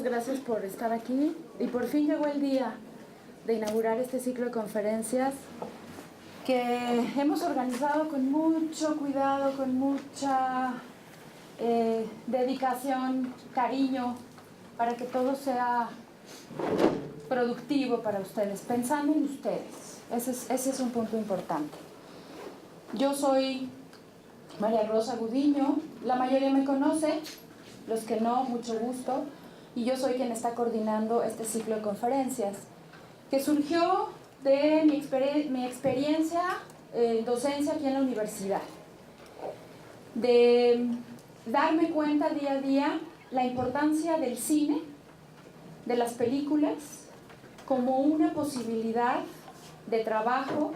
gracias por estar aquí y por fin llegó el día de inaugurar este ciclo de conferencias que hemos organizado con mucho cuidado, con mucha dedicación, cariño, para que todo sea productivo para ustedes, pensando en ustedes. Ese es un punto importante. Yo soy María Rosa Gudiño, la mayoría me conoce, los que no, mucho gusto, y yo soy quien está coordinando este ciclo de conferencias, que surgió de mi experiencia en docencia aquí en la universidad, de darme cuenta día a día la importancia del cine, de las películas, como una posibilidad de trabajo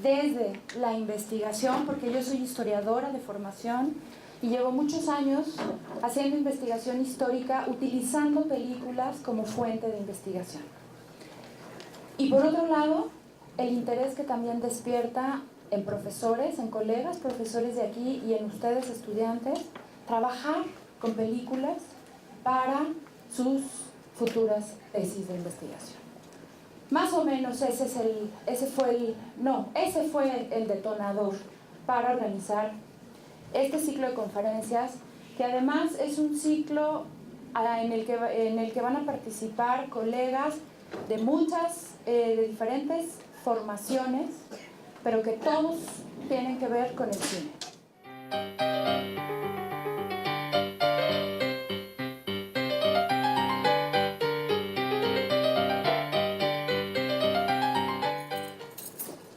desde la investigación, porque yo soy historiadora de formación y llevo muchos años haciendo investigación histórica utilizando películas como fuente de investigación. Y por otro lado, el interés que también despierta en profesores, en colegas, profesores de aquí y en ustedes, estudiantes, trabajar con películas para sus futuras tesis de investigación. Más o menos ese fue el detonador para organizar este ciclo de conferencias, que además es un ciclo en el que van a participar colegas de de diferentes formaciones, pero que todos tienen que ver con el cine.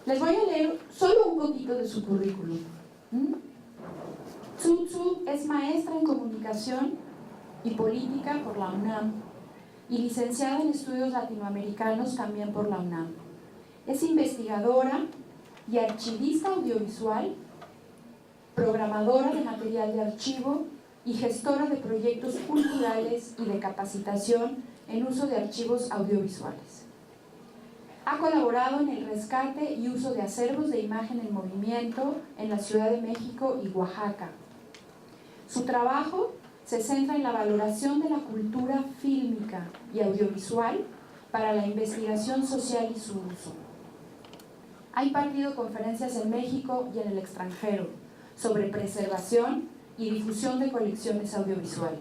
Les voy a leer solo un poquito de su currículum. Tzu Tzu es maestra en comunicación y política por la UNAM y licenciada en estudios latinoamericanos también por la UNAM. Es investigadora y archivista audiovisual, programadora de material de archivo y gestora de proyectos culturales y de capacitación en uso de archivos audiovisuales. Ha colaborado en el rescate y uso de acervos de imagen en movimiento en la Ciudad de México y Oaxaca. Su trabajo se centra en la valoración de la cultura fílmica y audiovisual para la investigación social y su uso. Ha impartido conferencias en México y en el extranjero sobre preservación y difusión de colecciones audiovisuales,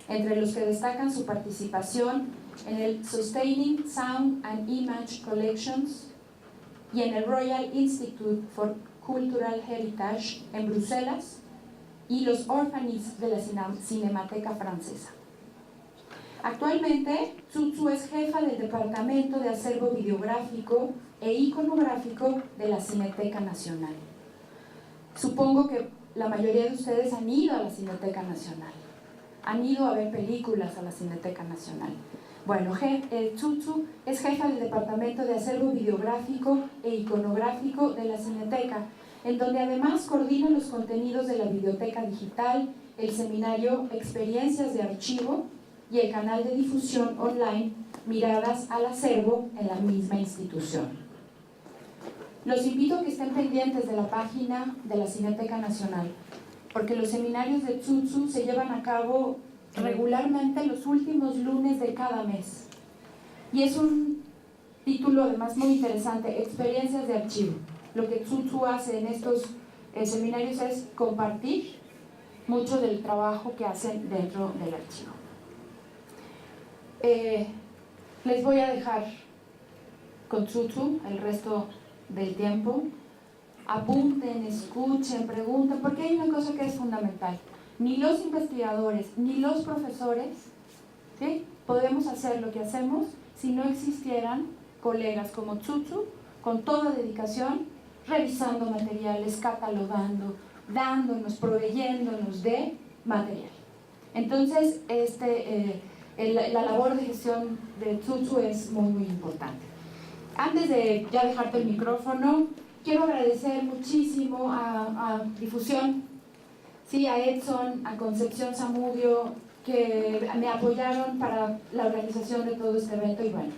entre los que destacan su participación en el Sustaining Sound and Image Collections y en el Royal Institute for Cultural Heritage en Bruselas y los Orphanis de la Cinemateca Francesa. Actualmente, Tzu Tzu es jefa del Departamento de Acervo Videográfico e Iconográfico de la Cineteca Nacional. Supongo que la mayoría de ustedes han ido a la Cineteca Nacional, han ido a ver películas a la Cineteca Nacional. Bueno, Tzu Tzu es jefa del Departamento de Acervo Videográfico e Iconográfico de la Cineteca, en donde además coordina los contenidos de la biblioteca digital, el seminario Experiencias de Archivo y el canal de difusión online Miradas al Acervo en la misma institución. Los invito a que estén pendientes de la página de la Cineteca Nacional, porque los seminarios de Tzu Tzu se llevan a cabo regularmente los últimos lunes de cada mes. Y es un título además muy interesante, Experiencias de Archivo. Lo que Tzu Tzu hace en estos seminarios es compartir mucho del trabajo que hacen dentro del archivo. Les voy a dejar con Tzu Tzu el resto del tiempo. Apunten, escuchen, pregunten, porque hay una cosa que es fundamental. Ni los investigadores, ni los profesores, ¿sí?, podemos hacer lo que hacemos si no existieran colegas como Tzu Tzu, con toda dedicación, revisando materiales, catalogando, dándonos, proveyéndonos de material. Entonces, la labor de gestión de Tzu Tzu es muy, muy importante. Antes de ya dejarte el micrófono, quiero agradecer muchísimo a Difusión, sí, a Edson, a Concepción Zamudio, que me apoyaron para la organización de todo este evento. Y bueno,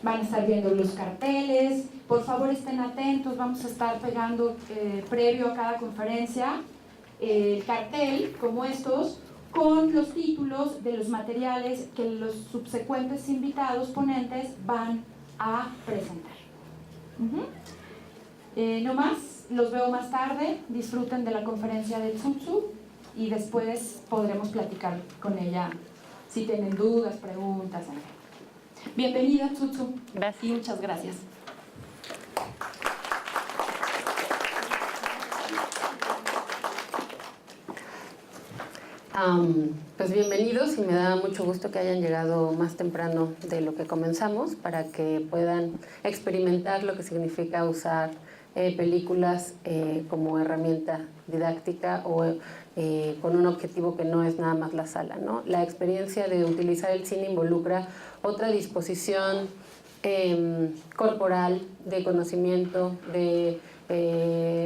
van a estar viendo los carteles, por favor estén atentos, vamos a estar pegando previo a cada conferencia el cartel como estos, con los títulos de los materiales que los subsecuentes invitados ponentes van a presentar. No más, los veo más tarde, disfruten de la conferencia de Tsutsu y después podremos platicar con ella si tienen dudas, preguntas. Bienvenida, Tsutsu. Gracias. Y muchas gracias. Pues bienvenidos y me da mucho gusto que hayan llegado más temprano de lo que comenzamos para que puedan experimentar lo que significa usar películas como herramienta didáctica o con un objetivo que no es nada más la sala, ¿no? La experiencia de utilizar el cine involucra otra disposición corporal, de conocimiento, de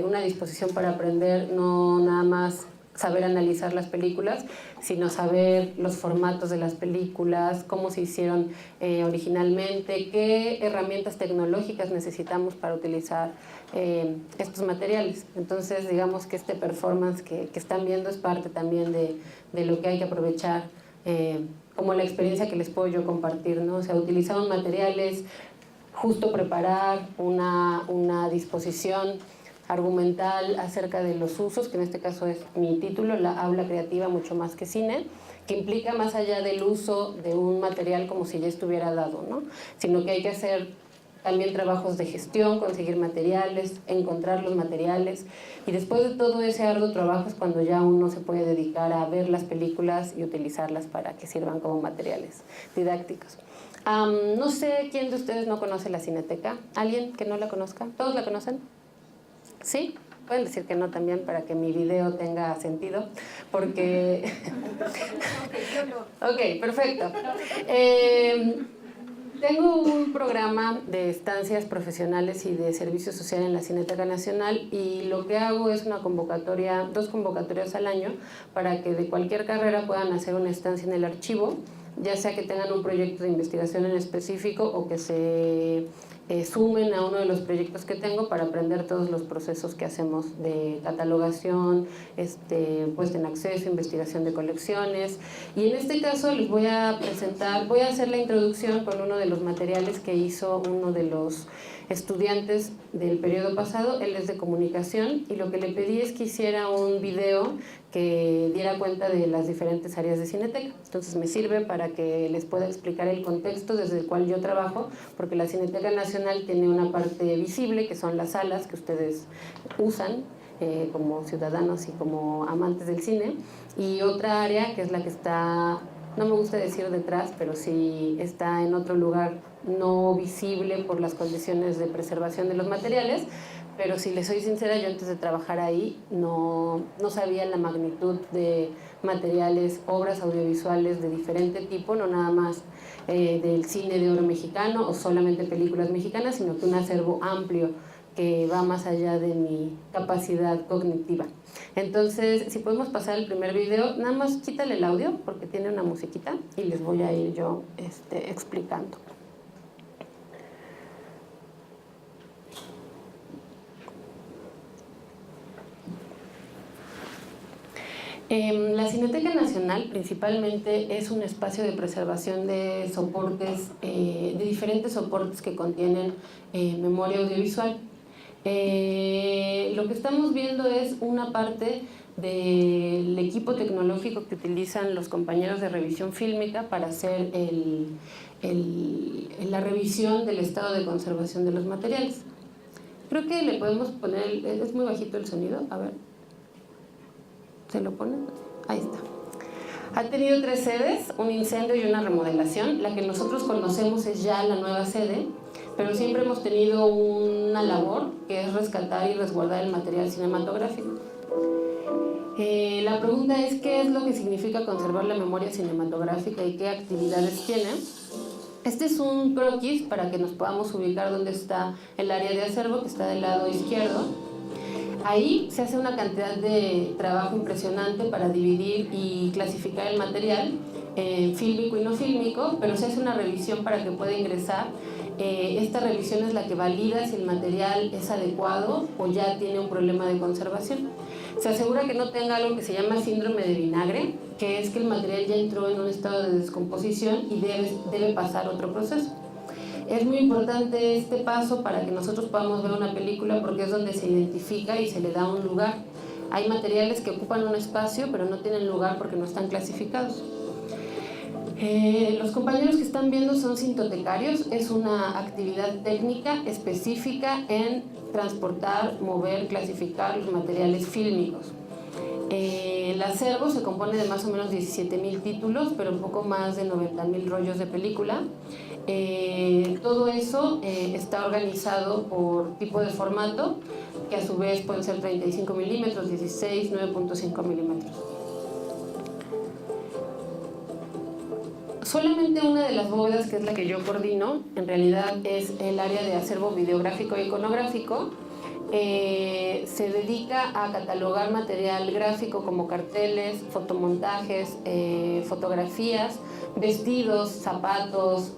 una disposición para aprender, no nada más saber analizar las películas, sino saber los formatos de las películas, cómo se hicieron originalmente, qué herramientas tecnológicas necesitamos para utilizar estos materiales. Entonces, digamos que este performance que están viendo es parte también de lo que hay que aprovechar, como la experiencia que les puedo yo compartir, ¿no? O sea, utilizamos materiales, justo preparar una disposición argumental acerca de los usos, que en este caso es mi título, la aula creativa mucho más que cine, que implica más allá del uso de un material como si ya estuviera dado, ¿no? Sino que hay que hacer también trabajos de gestión, conseguir materiales, encontrar los materiales, y después de todo ese arduo trabajo es cuando ya uno se puede dedicar a ver las películas y utilizarlas para que sirvan como materiales didácticos. No sé quién de ustedes no conoce la Cineteca. ¿Alguien que no la conozca? ¿Todos la conocen? ¿Sí? Pueden decir que no también para que mi video tenga sentido, porque... Ok, perfecto. Tengo un programa de estancias profesionales y de servicio social en la Cineteca Nacional y lo que hago es una convocatoria, 2 convocatorias al año para que de cualquier carrera puedan hacer una estancia en el archivo, ya sea que tengan un proyecto de investigación en específico o que se sumen a uno de los proyectos que tengo para aprender todos los procesos que hacemos de catalogación, puesta en acceso, investigación de colecciones. Y en este caso les voy a presentar, voy a hacer la introducción con uno de los materiales que hizo uno de los estudiantes del periodo pasado. Él es de comunicación y lo que le pedí es que hiciera un video que diera cuenta de las diferentes áreas de Cineteca. Entonces me sirve para que les pueda explicar el contexto desde el cual yo trabajo, porque la Cineteca Nacional tiene una parte visible, que son las salas que ustedes usan como ciudadanos y como amantes del cine, y otra área que es la que está, no me gusta decir detrás, pero sí está en otro lugar no visible por las condiciones de preservación de los materiales. Pero si les soy sincera, yo antes de trabajar ahí no sabía la magnitud de materiales, obras audiovisuales de diferente tipo, no nada más del cine de oro mexicano o solamente películas mexicanas, sino que un acervo amplio que va más allá de mi capacidad cognitiva. Entonces, si podemos pasar al primer video, nada más quítale el audio porque tiene una musiquita y les voy a ir yo explicando. La Cineteca Nacional principalmente es un espacio de preservación de soportes, de diferentes soportes que contienen memoria audiovisual. Lo que estamos viendo es una parte del equipo tecnológico que utilizan los compañeros de revisión fílmica para hacer la revisión del estado de conservación de los materiales. Creo que le podemos poner, es muy bajito el sonido, a ver. ¿Se lo ponen? Ahí está. Ha tenido 3 sedes, un incendio y una remodelación. La que nosotros conocemos es ya la nueva sede, pero siempre hemos tenido una labor que es rescatar y resguardar el material cinematográfico. La pregunta es, ¿qué es lo que significa conservar la memoria cinematográfica y qué actividades tiene? Este es un croquis para que nos podamos ubicar dónde está el área de acervo, que está del lado izquierdo. Ahí se hace una cantidad de trabajo impresionante para dividir y clasificar el material fílmico y no fílmico, pero se hace una revisión para que pueda ingresar. Esta revisión es la que valida si el material es adecuado o ya tiene un problema de conservación. Se asegura que no tenga algo que se llama síndrome de vinagre, que es que el material ya entró en un estado de descomposición y debe pasar otro proceso. Es muy importante este paso para que nosotros podamos ver una película, porque es donde se identifica y se le da un lugar. Hay materiales que ocupan un espacio pero no tienen lugar porque no están clasificados. Los compañeros que están viendo son sintotecarios. Es una actividad técnica específica en transportar, mover, clasificar los materiales fílmicos. El acervo se compone de más o menos 17,000 títulos, pero un poco más de 90,000 rollos de película. Todo eso está organizado por tipo de formato, que a su vez pueden ser 35 milímetros, 16, 9.5 milímetros. Solamente una de las bóvedas, que es la que yo coordino, en realidad es el área de acervo videográfico y iconográfico. Se dedica a catalogar material gráfico como carteles, fotomontajes, fotografías, vestidos, zapatos.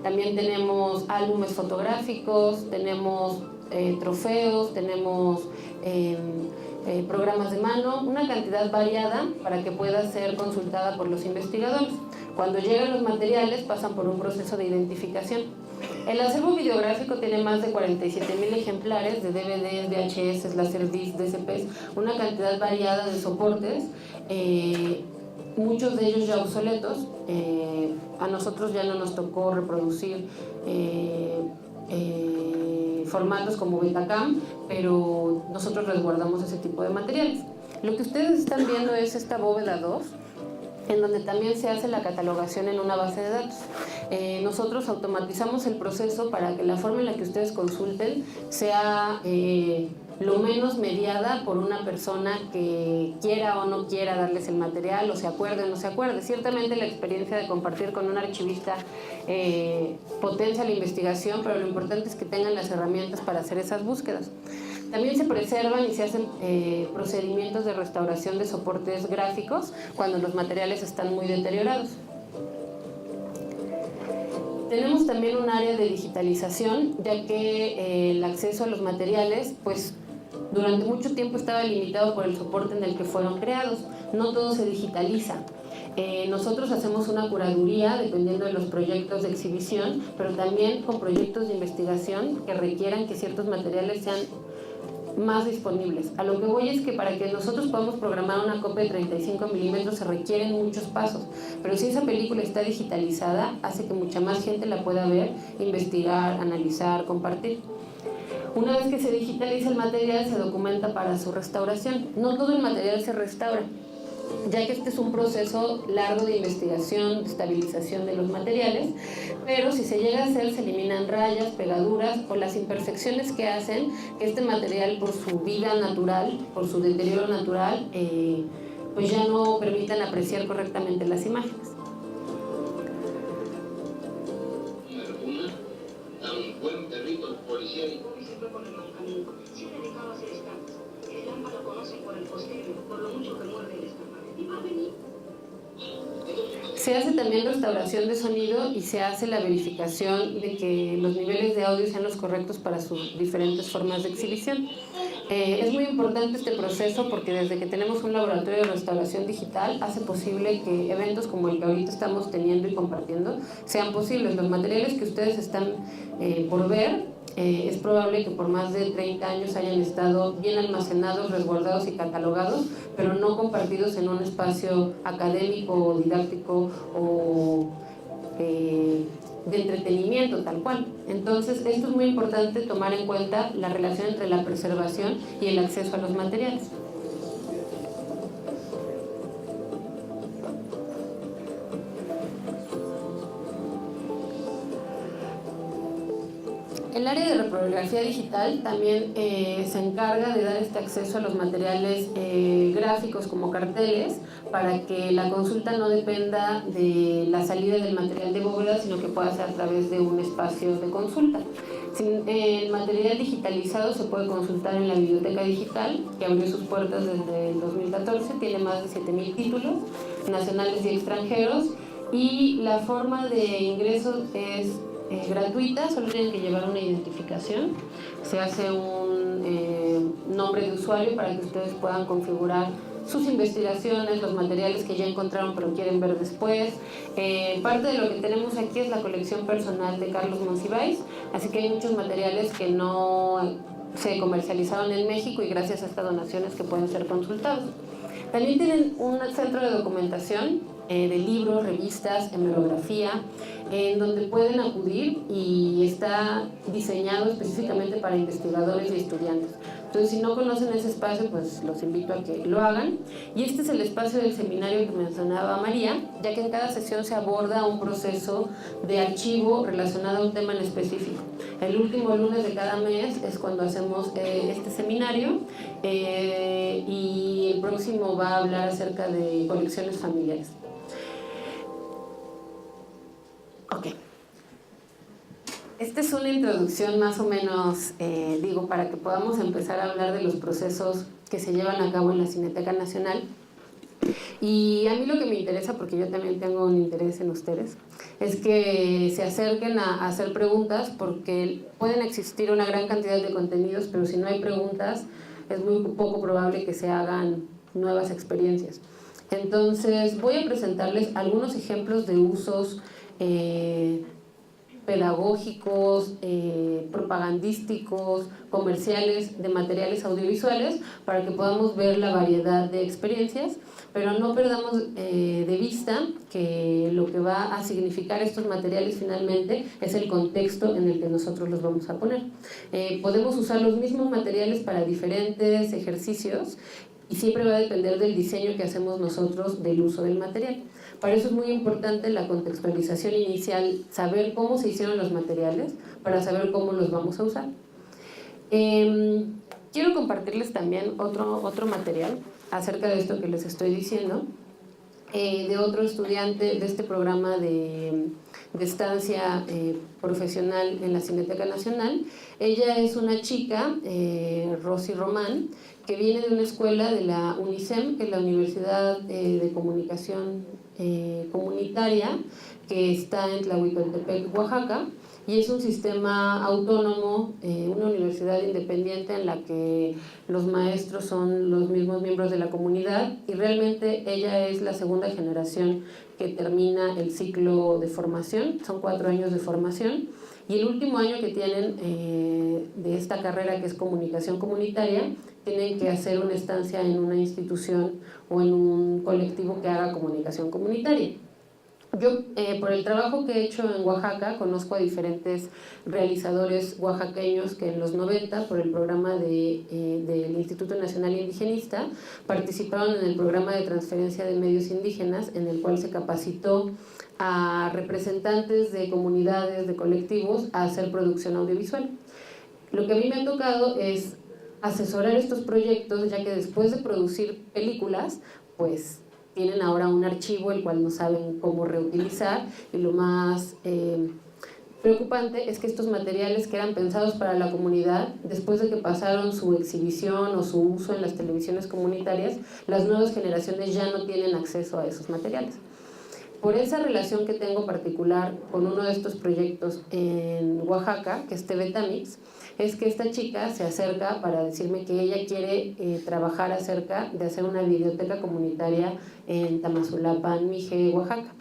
También tenemos álbumes fotográficos, tenemos trofeos, tenemos programas de mano, una cantidad variada para que pueda ser consultada por los investigadores. Cuando llegan los materiales pasan por un proceso de identificación. El acervo videográfico tiene más de 47,000 ejemplares de DVDs, VHS, Laserdisc, DCPs, una cantidad variada de soportes, muchos de ellos ya obsoletos. A nosotros ya no nos tocó reproducir formatos como Betacam, pero nosotros resguardamos ese tipo de materiales. Lo que ustedes están viendo es esta bóveda 2, en donde también se hace la catalogación en una base de datos. Nosotros automatizamos el proceso para que la forma en la que ustedes consulten sea lo menos mediada por una persona que quiera o no quiera darles el material, o se acuerde o no se acuerde. Ciertamente la experiencia de compartir con un archivista potencia la investigación, pero lo importante es que tengan las herramientas para hacer esas búsquedas. También se preservan y se hacen procedimientos de restauración de soportes gráficos cuando los materiales están muy deteriorados. Tenemos también un área de digitalización, ya que el acceso a los materiales, pues durante mucho tiempo estaba limitado por el soporte en el que fueron creados. No todo se digitaliza. Nosotros hacemos una curaduría dependiendo de los proyectos de exhibición, pero también con proyectos de investigación que requieran que ciertos materiales sean más disponibles. A lo que voy es que para que nosotros podamos programar una copia de 35 milímetros se requieren muchos pasos, pero si esa película está digitalizada, hace que mucha más gente la pueda ver, investigar, analizar, compartir. Una vez que se digitaliza el material, se documenta para su restauración. No todo el material se restaura, ya que este es un proceso largo de investigación, de estabilización de los materiales, pero si se llega a hacer, se eliminan rayas, pegaduras o las imperfecciones que hacen que este material, por su vida natural, por su deterioro natural, pues ya no permitan apreciar correctamente las imágenes. Tan buen perrito policial. Se ha dedicado a hacer estampas. El lámpara lo conoce por el posterior, por lo mucho que muerde el estampa. Y va a venir. Se hace también restauración de sonido y se hace la verificación de que los niveles de audio sean los correctos para sus diferentes formas de exhibición. Es muy importante este proceso porque desde que tenemos un laboratorio de restauración digital hace posible que eventos como el que ahorita estamos teniendo y compartiendo sean posibles. Los materiales que ustedes están por ver, es probable que por más de 30 años hayan estado bien almacenados, resguardados y catalogados, pero no compartidos en un espacio académico o didáctico o de entretenimiento tal cual. Entonces esto es muy importante, tomar en cuenta la relación entre la preservación y el acceso a los materiales. El área de reprografía digital también se encarga de dar este acceso a los materiales gráficos como carteles, para que la consulta no dependa de la salida del material de bóveda, sino que pueda ser a través de un espacio de consulta. El material digitalizado se puede consultar en la Biblioteca Digital, que abrió sus puertas desde el 2014, tiene más de 7,000 títulos, nacionales y extranjeros, y la forma de ingreso es gratuita, solo tienen que llevar una identificación. Se hace un nombre de usuario para que ustedes puedan configurar sus investigaciones, los materiales que ya encontraron pero quieren ver después. Parte de lo que tenemos aquí es la colección personal de Carlos Monsiváis, así que hay muchos materiales que no se comercializaron en México y gracias a estas donaciones que pueden ser consultados. También tienen un centro de documentación de libros, revistas, hemerografía, en donde pueden acudir y está diseñado específicamente para investigadores y estudiantes. Entonces, si no conocen ese espacio, pues los invito a que lo hagan. Y este es el espacio del seminario que mencionaba María, ya que en cada sesión se aborda un proceso de archivo relacionado a un tema en específico. El último lunes de cada mes es cuando hacemos este seminario y el próximo va a hablar acerca de colecciones familiares. Ok. Esta es una introducción más o menos, para que podamos empezar a hablar de los procesos que se llevan a cabo en la Cineteca Nacional. Y a mí lo que me interesa, porque yo también tengo un interés en ustedes, es que se acerquen a hacer preguntas, porque pueden existir una gran cantidad de contenidos, pero si no hay preguntas, es muy poco probable que se hagan nuevas experiencias. Entonces, voy a presentarles algunos ejemplos de usos pedagógicos, propagandísticos, comerciales de materiales audiovisuales para que podamos ver la variedad de experiencias, pero no perdamos de vista que lo que va a significar estos materiales finalmente es el contexto en el que nosotros los vamos a poner. Podemos usar los mismos materiales para diferentes ejercicios y siempre va a depender del diseño que hacemos nosotros del uso del material. Para eso es muy importante la contextualización inicial, saber cómo se hicieron los materiales para saber cómo los vamos a usar. Quiero compartirles también otro material acerca de esto que les estoy diciendo, de otro estudiante de este programa de estancia profesional en la Cineteca Nacional. Ella es una chica, Rosy Román, que viene de una escuela de la UNICEM, que es la Universidad de Comunicación Comunitaria, que está en Tlahuitoltepec, Oaxaca, y es un sistema autónomo, una universidad independiente en la que los maestros son los mismos miembros de la comunidad, y realmente ella es la segunda generación que termina el ciclo de formación. Son 4 años de formación, y el último año que tienen de esta carrera, que es comunicación comunitaria, tienen que hacer una estancia en una institución o en un colectivo que haga comunicación comunitaria. Yo, por el trabajo que he hecho en Oaxaca, conozco a diferentes realizadores oaxaqueños que en los 90, por el programa del Instituto Nacional Indigenista, participaron en el programa de transferencia de medios indígenas, en el cual se capacitó a representantes de comunidades, de colectivos, a hacer producción audiovisual. Lo que a mí me ha tocado es asesorar estos proyectos, ya que después de producir películas, pues tienen ahora un archivo el cual no saben cómo reutilizar, y lo más preocupante es que estos materiales que eran pensados para la comunidad, después de que pasaron su exhibición o su uso en las televisiones comunitarias, las nuevas generaciones ya no tienen acceso a esos materiales. Por esa relación que tengo particular con uno de estos proyectos en Oaxaca, que es TV Tamix, es que esta chica se acerca para decirme que ella quiere trabajar acerca de hacer una biblioteca comunitaria en Tamazulapan, Mije, Oaxaca.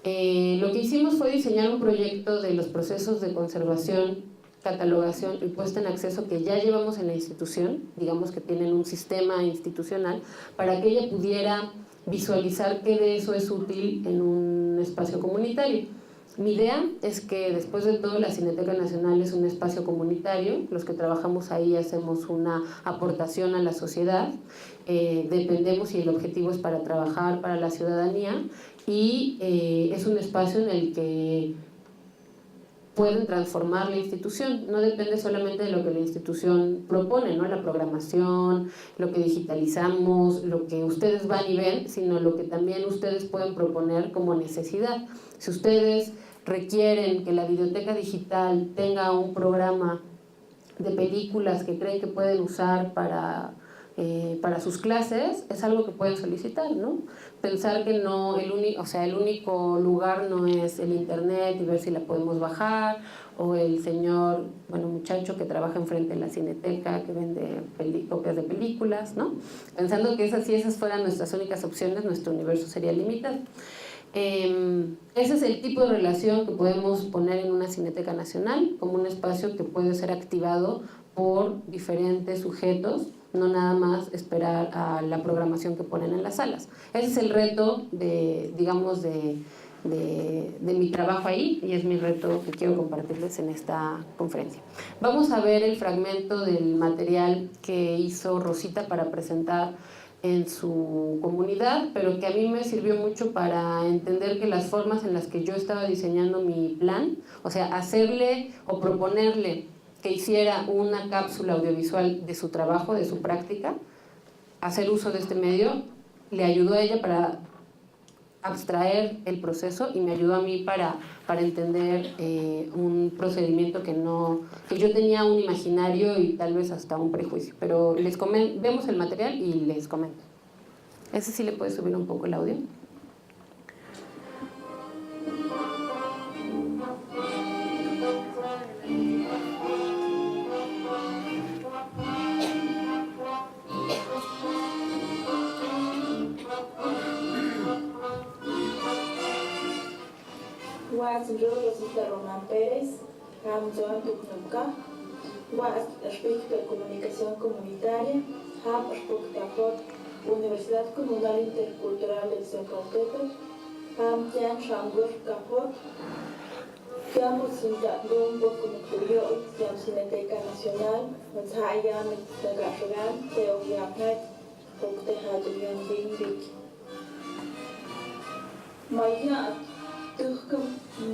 Lo que hicimos fue diseñar un proyecto de los procesos de conservación, catalogación y puesta en acceso que ya llevamos en la institución, digamos que tienen un sistema institucional, para que ella pudiera visualizar qué de eso es útil en un espacio comunitario. Mi idea es que después de todo la Cineteca Nacional es un espacio comunitario, los que trabajamos ahí hacemos una aportación a la sociedad, dependemos y el objetivo es para trabajar para la ciudadanía, y es un espacio en el que pueden transformar la institución. No depende solamente de lo que la institución propone, ¿no? La programación, lo que digitalizamos, lo que ustedes van y ven, sino lo que también ustedes pueden proponer como necesidad. Si ustedes requieren que la biblioteca digital tenga un programa de películas que creen que pueden usar para para sus clases, es algo que pueden solicitar, ¿no? Pensar que no, el único lugar no es el internet y ver si la podemos bajar, o el señor, muchacho que trabaja enfrente de la cineteca que vende copias de películas, ¿no? Pensando que si esas fueran nuestras únicas opciones, nuestro universo sería limitado. Ese es el tipo de relación que podemos poner en una Cineteca Nacional como un espacio que puede ser activado por diferentes sujetos, no nada más esperar a la programación que ponen en las salas. Ese es el reto de mi trabajo ahí, y es mi reto que quiero compartirles en esta conferencia. Vamos a ver el fragmento del material que hizo Rosita para presentar en su comunidad, pero que a mí me sirvió mucho para entender que las formas en las que yo estaba diseñando mi plan, o sea, hacerle o proponerle que hiciera una cápsula audiovisual de su trabajo, de su práctica, hacer uso de este medio, le ayudó a ella para abstraer el proceso y me ayudó a mí para entender un procedimiento que yo tenía un imaginario y tal vez hasta un prejuicio. Pero vemos el material y les comento. Ese sí le puede subir un poco el audio. Rosita Román Pérez, Joan Tucnumca, aspecto de comunicación comunitaria, Universidad Comunal Intercultural del Zacatepec, Tian Shangur Capot, Tiamos Rumbo Comunitario, Tiam Cineteca Nacional, Hayan Nagashagan, Teo Yapnet, Poctehadrian Bimbik. Maya Tuhkum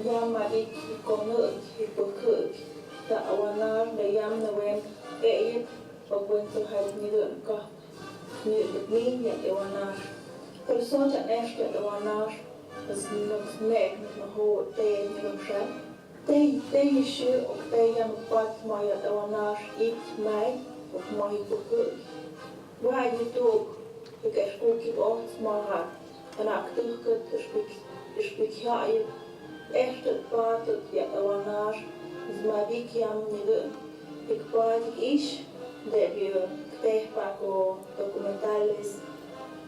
Yamarik Konuk Hipokuk, the Awanar, the Yam the Wen, Aid, or when to have neither got near the mean yet the Wanar. For such an extra the Wanar was not neck with the whole day in the shed. They issue of the Yam Bat Maya the Wanar eat my of my Hipokuk. Why you talk? Because cookie off small heart, and I took good to speak. Spikhaai, echte patet ja awanar, zmadik jam nidu. Ik paat is, debio tepaco documentales,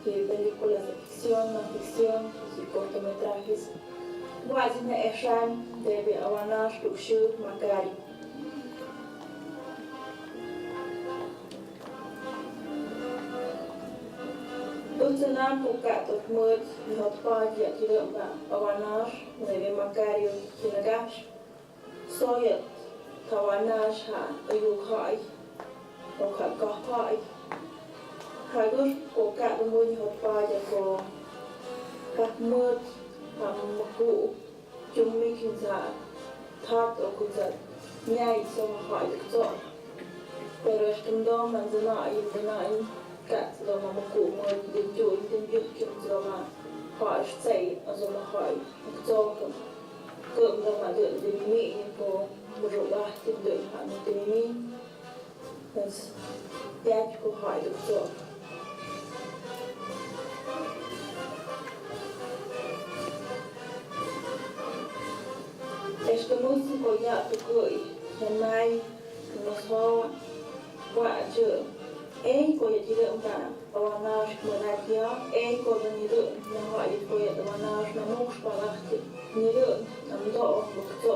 y películas de ficción, no ficción, y cortometrajes. Wazina eshan, debio awanar, tukshu, makari. Utsanan buka tutmut notpad ya kilomba awanash nebe makario kinagash soyat kawanash ha ayukhai okha kahpai hagur buka tumun notpad ya ko katmut hamku jummi kinza tat okuzat nyai somahai tzor pero estumdo manzanai zanai Cats lo mama ku mo din jo din yo kim zo ma ha sei azo ma hai zo ko lo ma de mi ko mo ro ba tin de ha no de mi es ya ko hai de zo es que músico ya tu coi mai no so wa jo ko ya tira umpana awanash monatia ko ya niru na hali ko ya awanash na mush palahti niru amdo bukto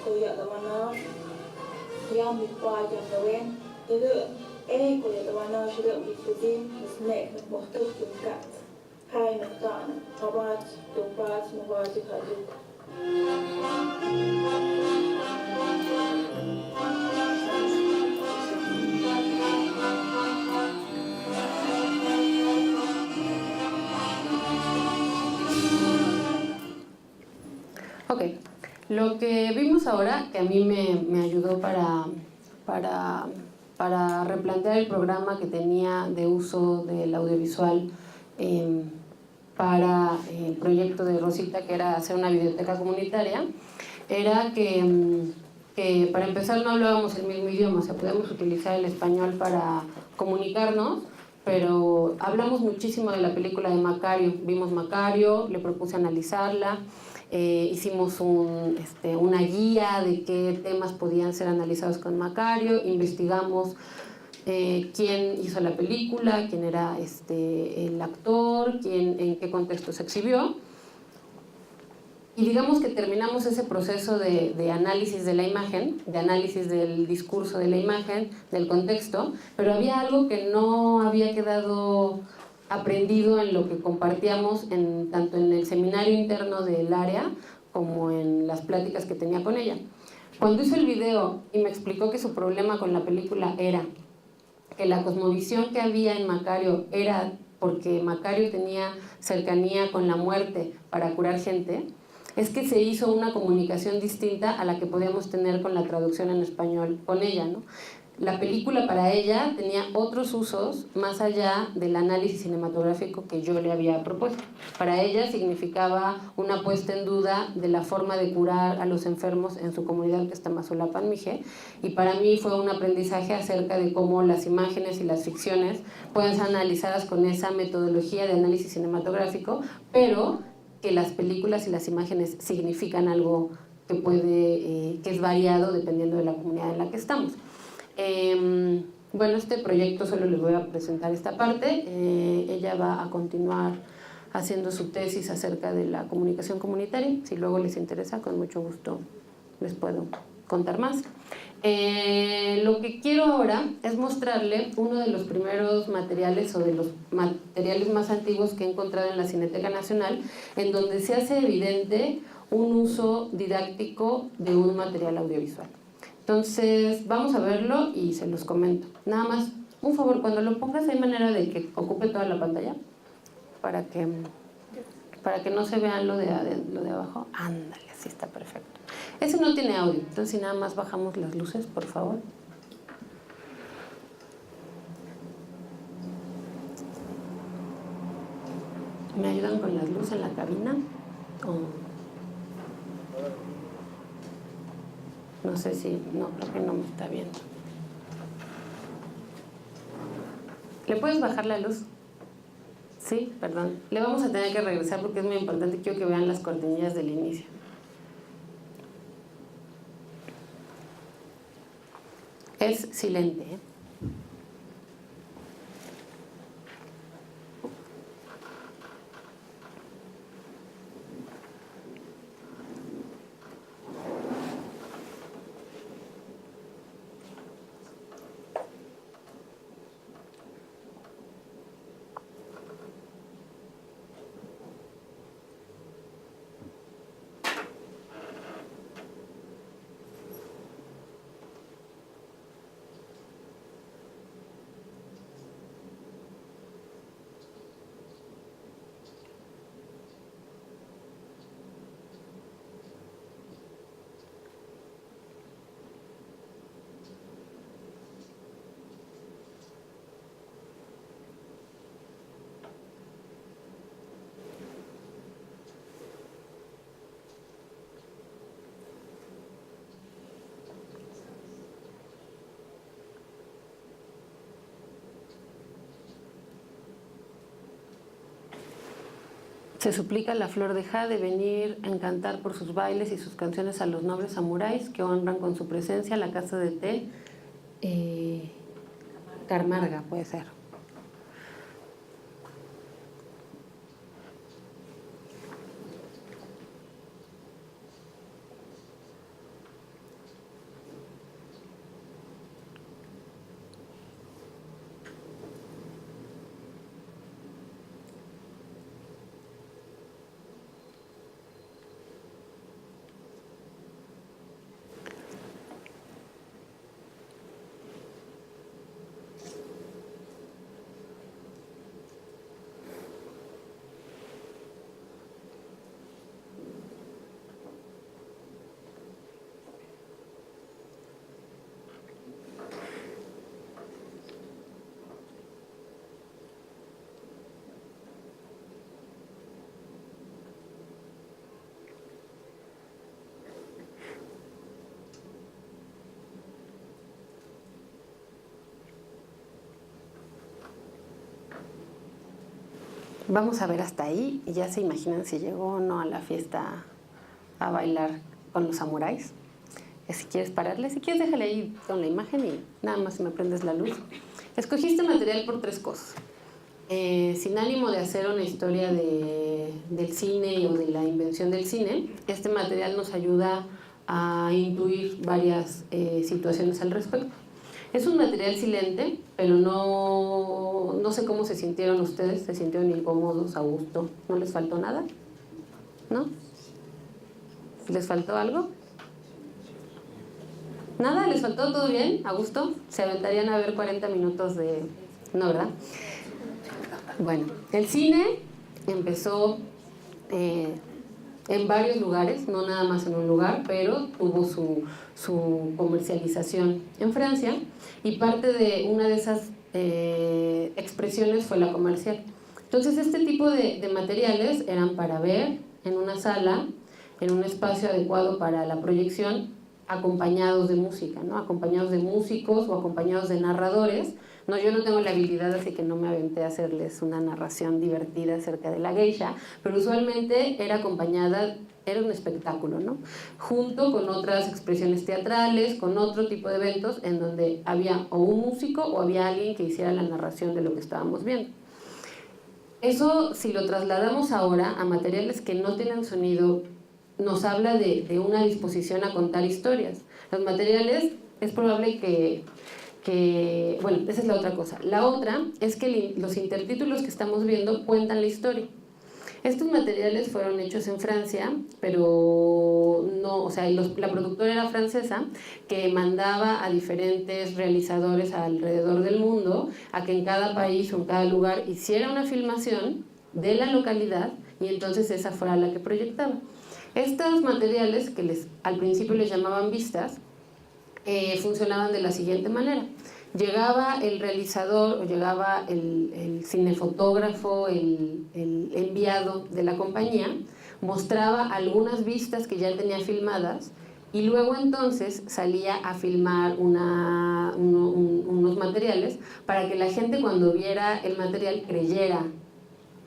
ko ya awanash ya mi pa ya nawen niru ko ya awanash ru bituzin snek na mohtu kat hai na tan abat to pas mawati haju Ok, lo que vimos ahora, que a mí me ayudó para replantear el programa que tenía de uso del audiovisual para el proyecto de Rosita, que era hacer una biblioteca comunitaria, era que para empezar no hablábamos el mismo idioma, o sea, podíamos utilizar el español para comunicarnos, pero hablamos muchísimo de la película de Macario. Vimos Macario, le propuse analizarla, hicimos una guía de qué temas podían ser analizados con Macario, investigamos quién hizo la película, quién era el actor, en qué contexto se exhibió. Y digamos que terminamos ese proceso de análisis de la imagen, de análisis del discurso de la imagen, del contexto, pero había algo que no había quedado aprendido en lo que compartíamos tanto en el seminario interno del área como en las pláticas que tenía con ella. Cuando hizo el video y me explicó que su problema con la película era que la cosmovisión que había en Macario era porque Macario tenía cercanía con la muerte para curar gente, es que se hizo una comunicación distinta a la que podíamos tener con la traducción en español con ella, ¿no? La película para ella tenía otros usos más allá del análisis cinematográfico que yo le había propuesto. Para ella significaba una puesta en duda de la forma de curar a los enfermos en su comunidad, que está Tamazulapan, Mije, y para mí fue un aprendizaje acerca de cómo las imágenes y las ficciones pueden ser analizadas con esa metodología de análisis cinematográfico, pero que las películas y las imágenes significan algo que es variado dependiendo de la comunidad en la que estamos. Bueno, este proyecto solo les voy a presentar esta parte. Ella va a continuar haciendo su tesis acerca de la comunicación comunitaria. Si luego les interesa, con mucho gusto les puedo contar más. Lo que quiero ahora es mostrarle uno de los primeros materiales o de los materiales más antiguos que he encontrado en la Cineteca Nacional, en donde se hace evidente un uso didáctico de un material audiovisual. Entonces, vamos a verlo y se los comento. Nada más, un favor, cuando lo pongas, ¿hay manera de que ocupe toda la pantalla? Para que no se vean lo de abajo. Ándale, así está perfecto. Ese no tiene audio, entonces si nada más bajamos las luces, por favor. ¿Me ayudan con las luces en la cabina? No sé si... No, creo que no me está viendo. ¿Le puedes bajar la luz? Sí, perdón. Le vamos a tener que regresar porque es muy importante. Quiero que vean las cortinillas del inicio. Es silente, ¿eh? Se suplica a la flor de jade venir a encantar por sus bailes y sus canciones a los nobles samuráis que honran con su presencia la casa de té Carmarga, puede ser. Vamos a ver hasta ahí y ya se imaginan si llegó o no a la fiesta a bailar con los samuráis. Si quieres pararle, si quieres déjale ahí con la imagen y nada más si me prendes la luz. Escogí este material por 3 cosas. Sin ánimo de hacer una historia del cine o de la invención del cine, este material nos ayuda a intuir varias situaciones al respecto. Es un material silente, pero no sé cómo se sintieron ustedes. ¿Se sintieron incómodos, a gusto? ¿No les faltó nada? ¿No? ¿Les faltó algo? ¿Nada? ¿Les faltó todo bien? ¿A gusto? ¿Se aventarían a ver 40 minutos de...? No, ¿verdad? Bueno, el cine empezó en varios lugares, no nada más en un lugar, pero tuvo su comercialización en Francia y parte de una de esas expresiones fue la comercial. Entonces este tipo de materiales eran para ver en una sala, en un espacio adecuado para la proyección, acompañados de música, ¿no? Acompañados de músicos o acompañados de narradores. No, yo no tengo la habilidad, así que no me aventé a hacerles una narración divertida acerca de la geisha, pero usualmente era acompañada, era un espectáculo, ¿no? Junto con otras expresiones teatrales, con otro tipo de eventos en donde había o un músico o había alguien que hiciera la narración de lo que estábamos viendo. Eso, si lo trasladamos ahora a materiales que no tienen sonido, nos habla de una disposición a contar historias. Los materiales, es probable que bueno, esa es la otra cosa. La otra es que los intertítulos que estamos viendo cuentan la historia. Estos materiales fueron hechos en Francia, pero no, o sea, la productora era francesa, que mandaba a diferentes realizadores alrededor del mundo a que en cada país o en cada lugar hiciera una filmación de la localidad y entonces esa fuera la que proyectaba. Estos materiales, que al principio les llamaban vistas, funcionaban de la siguiente manera. Llegaba el realizador o llegaba el cinefotógrafo, el enviado de la compañía, mostraba algunas vistas que ya tenía filmadas y luego entonces salía a filmar unos materiales para que la gente cuando viera el material creyera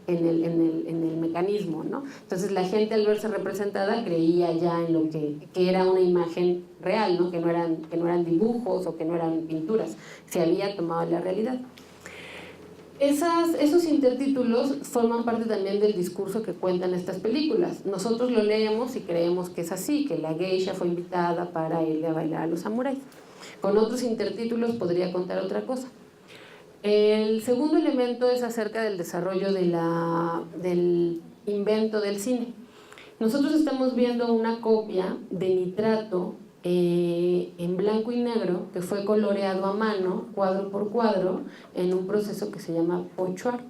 en el mecanismo, ¿no? Entonces la gente al verse representada creía ya en lo que era una imagen real, ¿no? Que no eran dibujos o que no eran pinturas, se había tomado la realidad. Esos intertítulos forman parte también del discurso que cuentan estas películas. Nosotros lo leemos y creemos que es así, que la geisha fue invitada para irle a bailar a los samuráis. Con otros intertítulos podría contar otra cosa. El segundo elemento es acerca del desarrollo del invento del cine. Nosotros estamos viendo una copia de Nitrato en blanco y negro que fue coloreado a mano, cuadro por cuadro, en un proceso que se llama Pocho Art.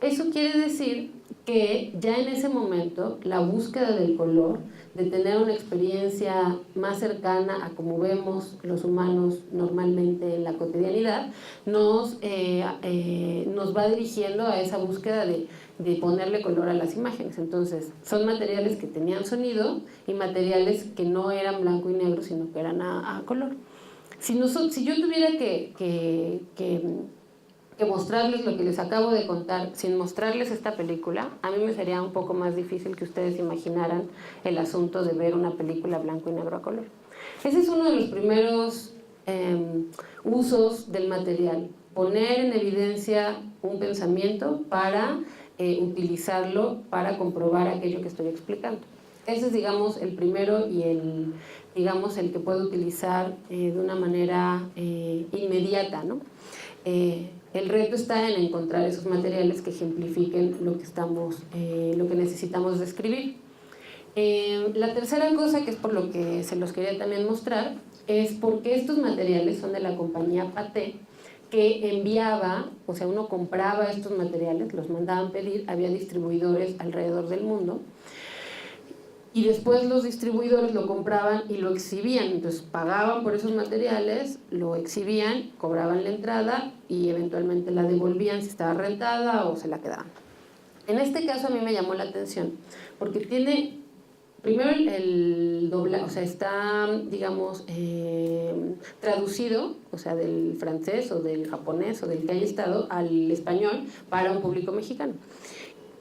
Eso quiere decir que ya en ese momento la búsqueda del color, de tener una experiencia más cercana a como vemos los humanos normalmente en la cotidianidad, nos va dirigiendo a esa búsqueda de ponerle color a las imágenes. Entonces, son materiales que tenían sonido y materiales que no eran blanco y negro, sino que eran a color. Si yo tuviera que mostrarles lo que les acabo de contar sin mostrarles esta película, a mí me sería un poco más difícil que ustedes imaginaran el asunto de ver una película blanco y negro a color. Ese es uno de los primeros usos del material, poner en evidencia un pensamiento para utilizarlo para comprobar aquello que estoy explicando. Ese es, digamos, el primero y el que puedo utilizar de una manera inmediata, ¿no? El reto está en encontrar esos materiales que ejemplifiquen lo que necesitamos describir. La tercera cosa, que es por lo que se los quería también mostrar, es porque estos materiales son de la compañía Pathé, que enviaba, o sea, uno compraba estos materiales, los mandaban pedir, había distribuidores alrededor del mundo, y después los distribuidores lo compraban y lo exhibían. Entonces pagaban por esos materiales, lo exhibían, cobraban la entrada y eventualmente la devolvían si estaba rentada o se la quedaban. En este caso a mí me llamó la atención porque tiene, primero el doblaje, o sea, está, digamos, traducido, o sea, del francés o del japonés o del que haya estado al español para un público mexicano.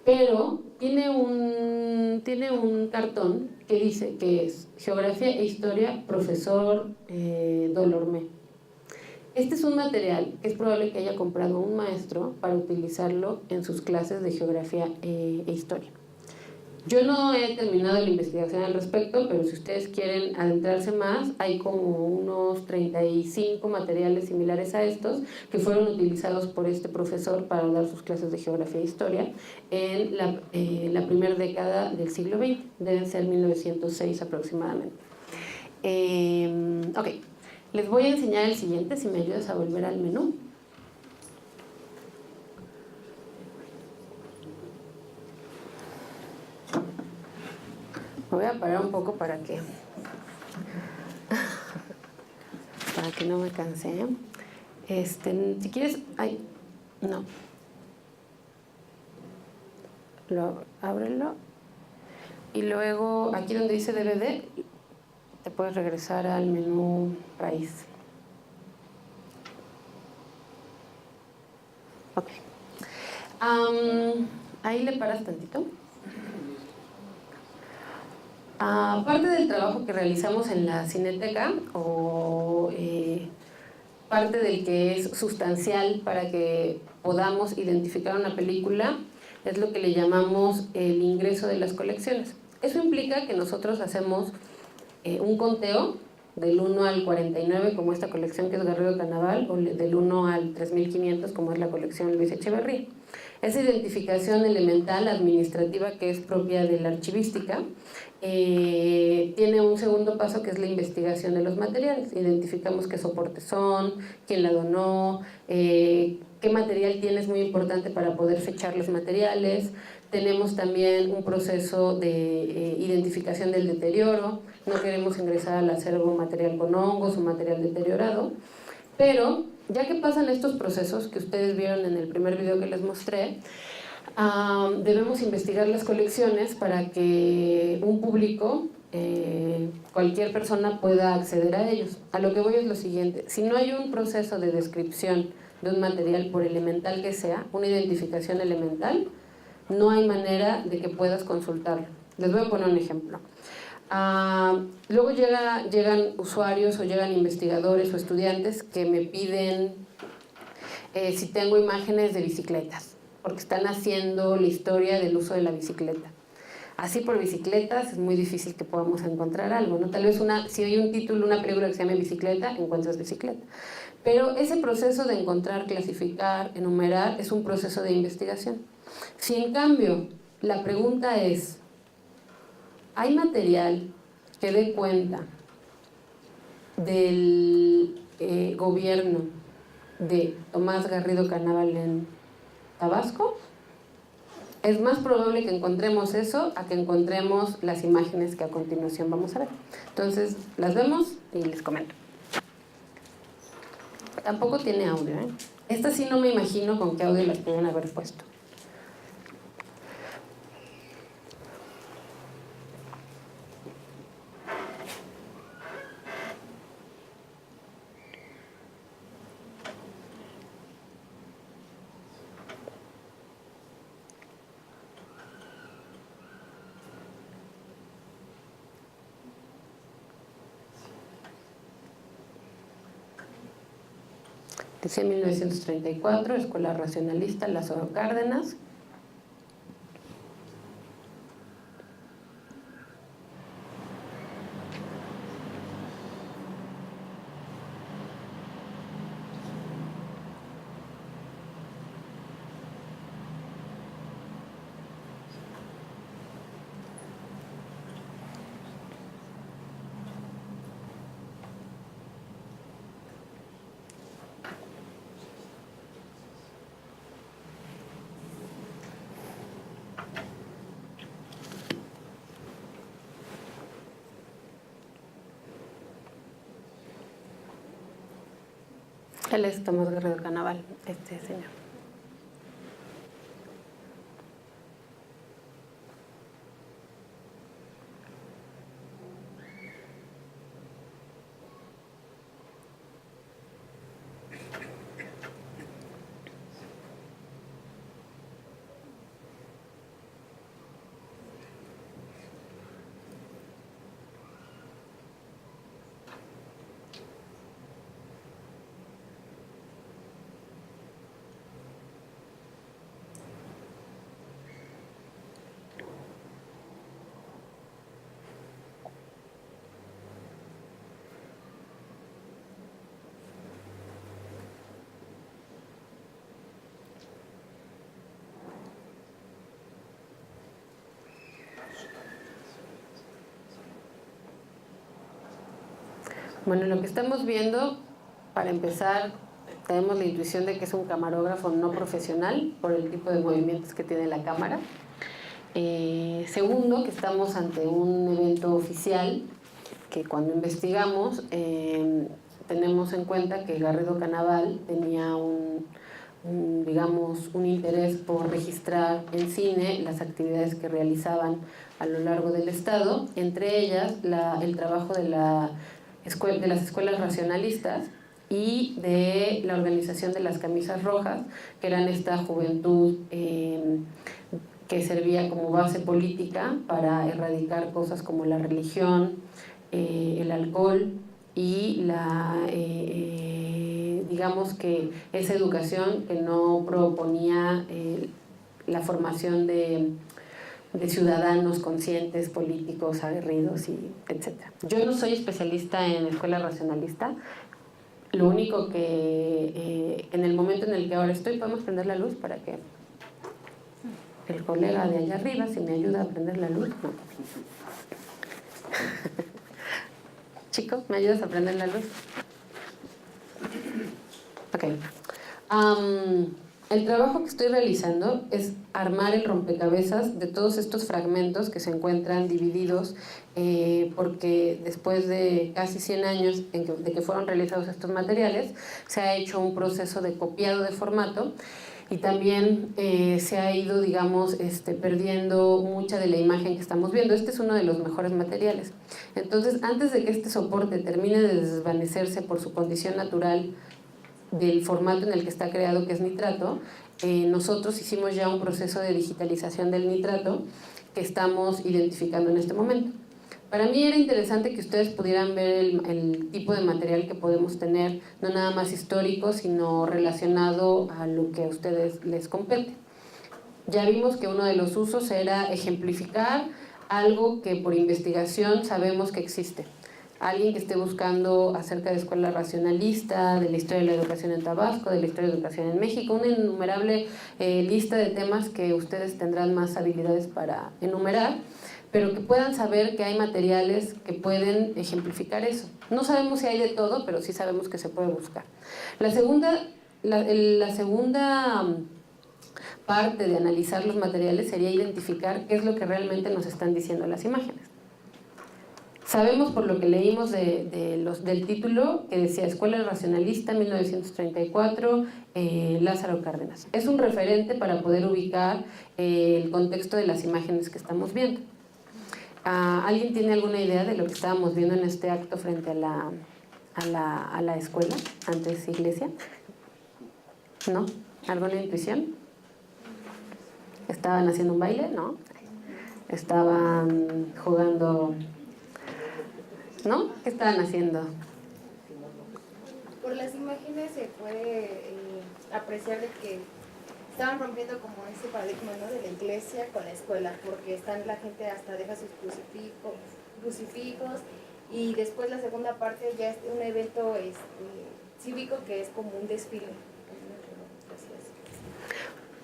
pero tiene un cartón que dice que es Geografía e Historia, profesor Dolormé. Este es un material que es probable que haya comprado un maestro para utilizarlo en sus clases de Geografía e Historia. Yo no he terminado la investigación al respecto, pero si ustedes quieren adentrarse más, hay como unos 35 materiales similares a estos que fueron utilizados por este profesor para dar sus clases de Geografía e Historia en la primera década del siglo XX, deben ser 1906 aproximadamente. Ok, les voy a enseñar el siguiente, si me ayudas a volver al menú. Me voy a parar un poco para que no me canse. Si quieres, no. Ábrelo. Y luego, aquí donde dice DVD, te puedes regresar al menú raíz. Ok. Ahí le paras tantito. Parte del trabajo que realizamos en la Cineteca, o parte del que es sustancial para que podamos identificar una película, es lo que le llamamos el ingreso de las colecciones. Eso implica que nosotros hacemos un conteo del 1 al 49, como esta colección que es Guerrero Canaval, o del 1 al 3500, como es la colección Luis Echeverría. Esa identificación elemental administrativa que es propia de la archivística tiene un segundo paso que es la investigación de los materiales. Identificamos qué soportes son, quién la donó, qué material tiene, es muy importante para poder fechar los materiales. Tenemos también un proceso de identificación del deterioro. No queremos ingresar al acervo material con hongos o material deteriorado, pero ya que pasan estos procesos que ustedes vieron en el primer video que les mostré, debemos investigar las colecciones para que un público, cualquier persona, pueda acceder a ellos. A lo que voy es lo siguiente: si no hay un proceso de descripción de un material, por elemental que sea, una identificación elemental, no hay manera de que puedas consultarlo. Les voy a poner un ejemplo. Luego llegan usuarios o llegan investigadores o estudiantes que me piden si tengo imágenes de bicicletas, porque están haciendo la historia del uso de la bicicleta. Así por bicicletas es muy difícil que podamos encontrar algo, ¿no? Tal vez si hay un título, una película que se llame Bicicleta, encuentras bicicleta. Pero ese proceso de encontrar, clasificar, enumerar, es un proceso de investigación. Si en cambio la pregunta es: ¿hay material que dé cuenta del gobierno de Tomás Garrido Canaval en Tabasco? Es más probable que encontremos eso a que encontremos las imágenes que a continuación vamos a ver. Entonces, las vemos y les comento. Tampoco tiene audio, ¿eh? Esta sí no me imagino con qué audio las pueden haber puesto. Dice 1934, Escuela Racionalista, Lázaro Cárdenas. Él es Tomás Garrido Canaval, este señor. Bueno, lo que estamos viendo, para empezar, tenemos la intuición de que es un camarógrafo no profesional por el tipo de movimientos que tiene la cámara. Segundo, que estamos ante un evento oficial que cuando investigamos tenemos en cuenta que Garrido Canaval tenía digamos, un interés por registrar en cine las actividades que realizaban a lo largo del estado, entre ellas el trabajo de las escuelas racionalistas y de la organización de las camisas rojas, que eran esta juventud que servía como base política para erradicar cosas como la religión, el alcohol y digamos que esa educación que no proponía la formación de ciudadanos conscientes, políticos, aguerridos, etc. Yo no soy especialista en escuela racionalista. Lo único que en el momento en el que ahora estoy, podemos prender la luz para que el colega de allá arriba, si me ayuda a prender la luz. No. Chico, ¿me ayudas a prender la luz? Ok. El trabajo que estoy realizando es armar el rompecabezas de todos estos fragmentos que se encuentran divididos porque después de casi 100 años de que fueron realizados estos materiales, se ha hecho un proceso de copiado de formato y también se ha ido, digamos, perdiendo mucha de la imagen que estamos viendo. Este es uno de los mejores materiales. Entonces, antes de que este soporte termine de desvanecerse por su condición natural del formato en el que está creado, que es nitrato, nosotros hicimos ya un proceso de digitalización del nitrato que estamos identificando en este momento. Para mí era interesante que ustedes pudieran ver el tipo de material que podemos tener, no nada más histórico, sino relacionado a lo que a ustedes les compete. Ya vimos que uno de los usos era ejemplificar algo que por investigación sabemos que existe. Alguien que esté buscando acerca de escuela racionalista, de la historia de la educación en Tabasco, de la historia de la educación en México, una innumerable lista de temas que ustedes tendrán más habilidades para enumerar, pero que puedan saber que hay materiales que pueden ejemplificar eso. No sabemos si hay de todo, pero sí sabemos que se puede buscar. La segunda parte de analizar los materiales sería identificar qué es lo que realmente nos están diciendo las imágenes. Sabemos por lo que leímos del título que decía Escuela Racionalista 1934, Lázaro Cárdenas. Es un referente para poder ubicar el contexto de las imágenes que estamos viendo. ¿Alguien tiene alguna idea de lo que estábamos viendo en este acto frente a la escuela, antes iglesia? ¿No? ¿Alguna intuición? ¿Estaban haciendo un baile? ¿No? ¿Estaban jugando? ¿No? ¿Qué estaban haciendo? Por las imágenes se puede apreciar de que estaban rompiendo como ese paradigma, ¿no?, de la iglesia con la escuela, porque la gente hasta deja sus crucifijos y después la segunda parte ya es un evento cívico que es como un desfile.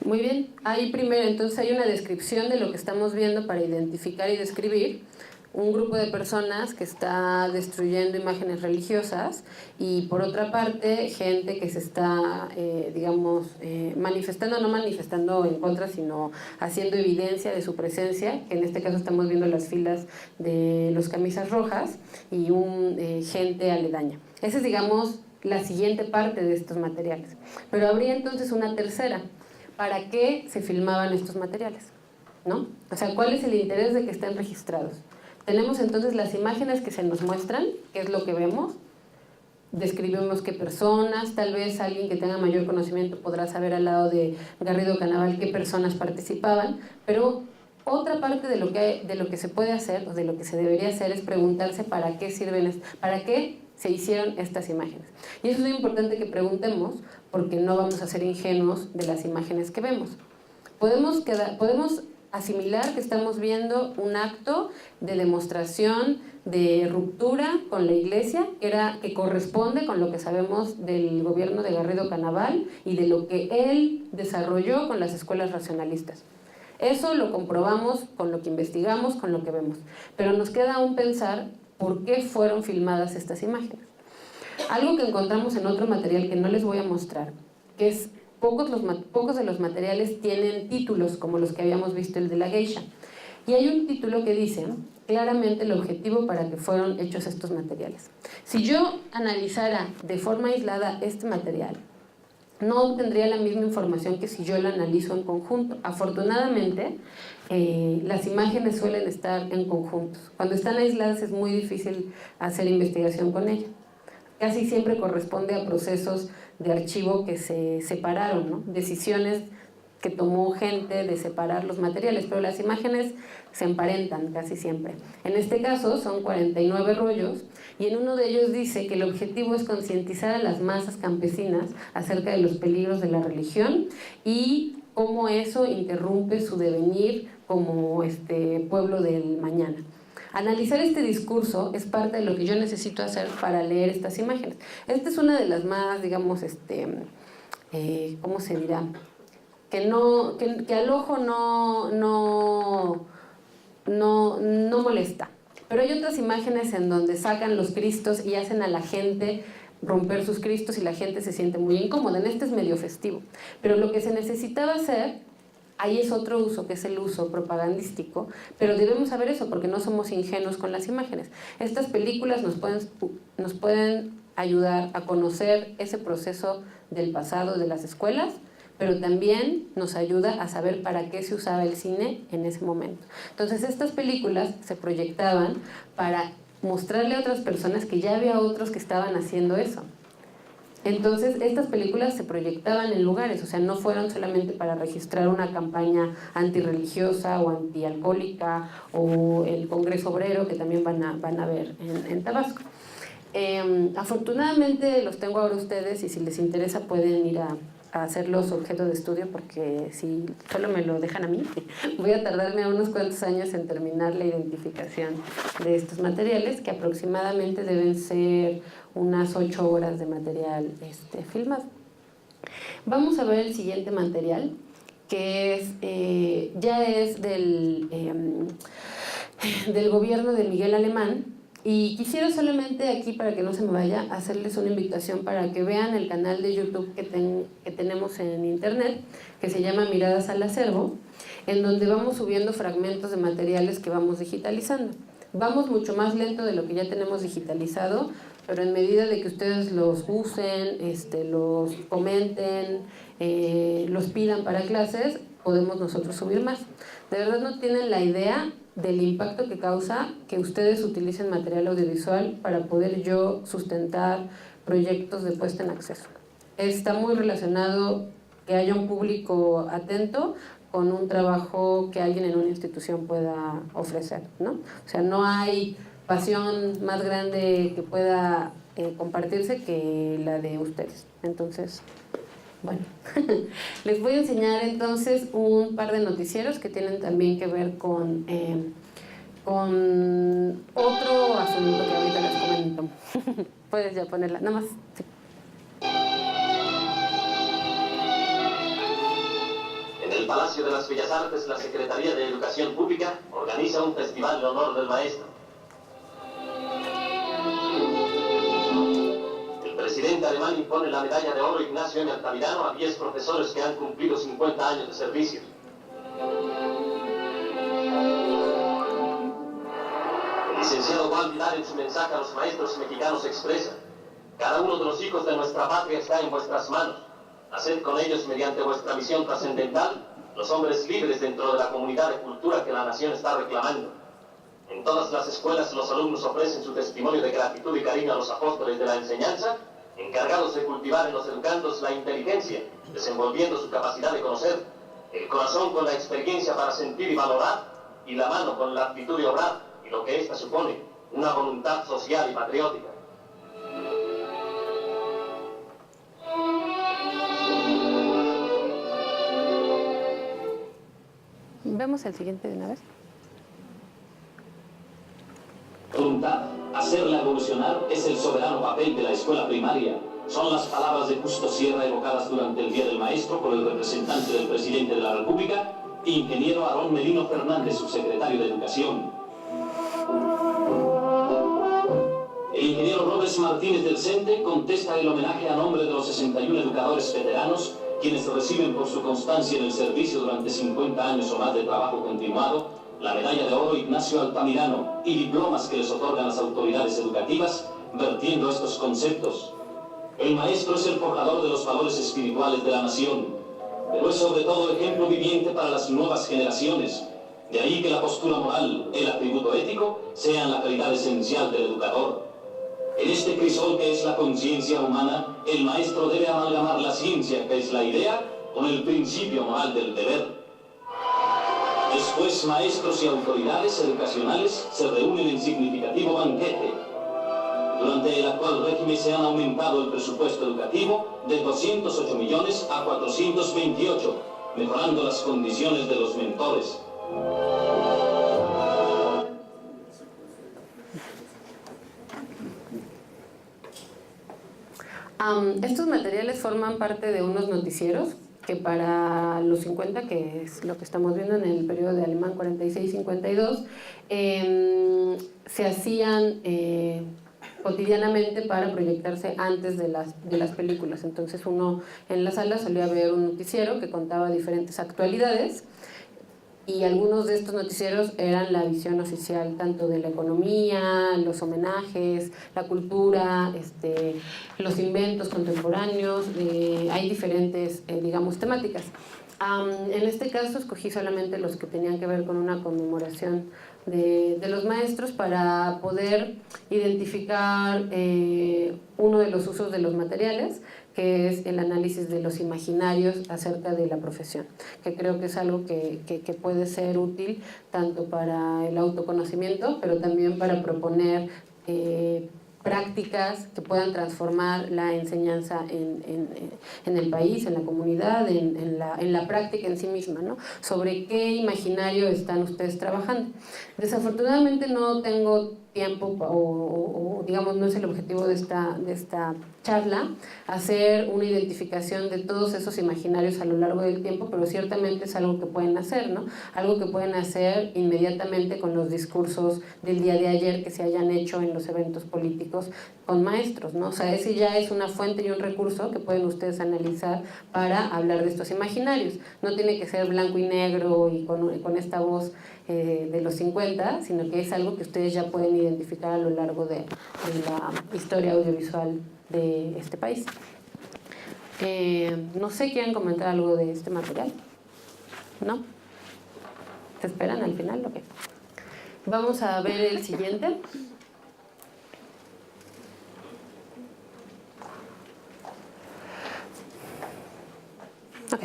Muy bien, ahí primero entonces hay una descripción de lo que estamos viendo para identificar y describir un grupo de personas que está destruyendo imágenes religiosas y por otra parte gente que se está digamos manifestando, no manifestando en contra, sino haciendo evidencia de su presencia, que en este caso estamos viendo las filas de los camisas rojas y gente aledaña. Esa es, digamos, la siguiente parte de estos materiales, pero habría entonces una tercera. ¿Para qué se filmaban estos materiales? ¿No? O sea, ¿cuál es el interés de que estén registrados? Tenemos entonces las imágenes que se nos muestran, qué es lo que vemos, describimos qué personas, tal vez alguien que tenga mayor conocimiento podrá saber al lado de Garrido Canaval qué personas participaban, pero otra parte de lo que se puede hacer o de lo que se debería hacer es preguntarse para qué sirven, para qué se hicieron estas imágenes. Y eso es muy importante que preguntemos porque no vamos a ser ingenuos de las imágenes que vemos. Podemos asimilar que estamos viendo un acto de demostración de ruptura con la iglesia que corresponde con lo que sabemos del gobierno de Garrido Canaval y de lo que él desarrolló con las escuelas racionalistas. Eso lo comprobamos con lo que investigamos, con lo que vemos. Pero nos queda aún pensar por qué fueron filmadas estas imágenes. Algo que encontramos en otro material que no les voy a mostrar, que es pocos de los materiales tienen títulos como los que habíamos visto, el de la geisha. Y hay un título que dice claramente el objetivo para que fueron hechos estos materiales. Si yo analizara de forma aislada este material, no obtendría la misma información que si yo lo analizo en conjunto. Afortunadamente, las imágenes suelen estar en conjuntos. Cuando están aisladas es muy difícil hacer investigación con ellas. Casi siempre corresponde a procesos de archivo que se separaron, ¿no? Decisiones que tomó gente de separar los materiales, pero las imágenes se emparentan casi siempre. En este caso son 49 rollos y en uno de ellos dice que el objetivo es concientizar a las masas campesinas acerca de los peligros de la religión y cómo eso interrumpe su devenir como pueblo del mañana. Analizar este discurso es parte de lo que yo necesito hacer para leer estas imágenes. Esta es una de las más, digamos, ¿cómo se dirá? Que al ojo no molesta. Pero hay otras imágenes en donde sacan los cristos y hacen a la gente romper sus cristos y la gente se siente muy incómoda. En este es medio festivo. Pero lo que se necesitaba hacer, ahí es otro uso, que es el uso propagandístico, pero debemos saber eso porque no somos ingenuos con las imágenes. Estas películas nos pueden ayudar a conocer ese proceso del pasado de las escuelas, pero también nos ayuda a saber para qué se usaba el cine en ese momento. Entonces estas películas se proyectaban para mostrarle a otras personas que ya había otros que estaban haciendo eso. Entonces estas películas se proyectaban en lugares, o sea, no fueron solamente para registrar una campaña antirreligiosa o antialcohólica o el Congreso Obrero, que también van a ver en Tabasco. Afortunadamente los tengo ahora ustedes y si les interesa pueden ir a hacerlos objeto de estudio, porque si solo me lo dejan a mí, voy a tardarme unos cuantos años en terminar la identificación de estos materiales, que aproximadamente deben ser unas 8 horas de material filmado. Vamos a ver el siguiente material, que es, ya es del gobierno de Miguel Alemán. Y quisiera solamente aquí, para que no se me vaya, hacerles una invitación para que vean el canal de YouTube que tenemos en internet, que se llama Miradas al Acervo, en donde vamos subiendo fragmentos de materiales que vamos digitalizando. Vamos mucho más lento de lo que ya tenemos digitalizado, pero en medida de que ustedes los usen, los comenten, los pidan para clases, podemos nosotros subir más. De verdad no tienen la idea del impacto que causa que ustedes utilicen material audiovisual para poder yo sustentar proyectos de puesta en acceso. Está muy relacionado que haya un público atento con un trabajo que alguien en una institución pueda ofrecer, ¿no? O sea, no hay pasión más grande que pueda compartirse que la de ustedes. Entonces, bueno, les voy a enseñar entonces un par de noticieros que tienen también que ver con otro asunto que ahorita les comento. Puedes ya ponerla, nada más. Sí. En el Palacio de las Bellas Artes, la Secretaría de Educación Pública organiza un festival en honor del maestro. El presidente alemán impone la medalla de oro Ignacio M. Altamirano a 10 profesores que han cumplido 50 años de servicio. El licenciado Juan Vidal en su mensaje a los maestros mexicanos expresa: cada uno de los hijos de nuestra patria está en vuestras manos. Haced con ellos, mediante vuestra misión trascendental, los hombres libres dentro de la comunidad de cultura que la nación está reclamando. En todas las escuelas los alumnos ofrecen su testimonio de gratitud y cariño a los apóstoles de la enseñanza, encargados de cultivar en los educandos la inteligencia, desenvolviendo su capacidad de conocer, el corazón con la experiencia para sentir y valorar, y la mano con la aptitud de obrar, y lo que ésta supone, una voluntad social y patriótica. ¿Vemos el siguiente de una vez? Voluntad, hacerla evolucionar es el soberano papel de la escuela primaria. Son las palabras de Justo Sierra evocadas durante el Día del Maestro por el representante del presidente de la República, ingeniero Aarón Merino Fernández, subsecretario de Educación. El ingeniero Robles Martínez del CENTE contesta el homenaje a nombre de los 61 educadores veteranos, quienes reciben por su constancia en el servicio durante 50 años o más de trabajo continuado, la medalla de oro Ignacio Altamirano y diplomas que les otorgan las autoridades educativas, vertiendo estos conceptos. El maestro es el forjador de los valores espirituales de la nación, pero es sobre todo ejemplo viviente para las nuevas generaciones. De ahí que la postura moral, el atributo ético, sean la calidad esencial del educador. En este crisol que es la conciencia humana, el maestro debe amalgamar la ciencia, que es la idea, con el principio moral del deber. Después, maestros y autoridades educacionales se reúnen en significativo banquete. Durante el actual régimen se han aumentado el presupuesto educativo de 208 millones a 428, mejorando las condiciones de los mentores. Estos materiales forman parte de unos noticieros que para los 50, que es lo que estamos viendo en el periodo de Alemán 46-52, se hacían cotidianamente para proyectarse antes de las películas. Entonces uno en la sala solía ver un noticiero que contaba diferentes actualidades, y algunos de estos noticieros eran la visión oficial tanto de la economía, los homenajes, la cultura, los inventos contemporáneos. Hay diferentes, digamos, temáticas. En este caso escogí solamente los que tenían que ver con una conmemoración de los maestros para poder identificar uno de los usos de los materiales, que es el análisis de los imaginarios acerca de la profesión, que creo que es algo que puede ser útil tanto para el autoconocimiento, pero también para proponer prácticas que puedan transformar la enseñanza en el país, en la comunidad, en la práctica en sí misma, ¿no? Sobre qué imaginario están ustedes trabajando. Desafortunadamente no tengo tiempo o digamos no es el objetivo de esta charla hacer una identificación de todos esos imaginarios a lo largo del tiempo, pero ciertamente es algo que pueden hacer, ¿no? Algo que pueden hacer inmediatamente con los discursos del día de ayer que se hayan hecho en los eventos políticos con maestros, ¿no? O sea, ese ya es una fuente y un recurso que pueden ustedes analizar para hablar de estos imaginarios. No tiene que ser blanco y negro y con esta voz de los 50, sino que es algo que ustedes ya pueden identificar a lo largo de la historia audiovisual de este país. No sé, ¿quieren comentar algo de este material? ¿No? ¿Se esperan al final? Ok. Vamos a ver el siguiente. Ok.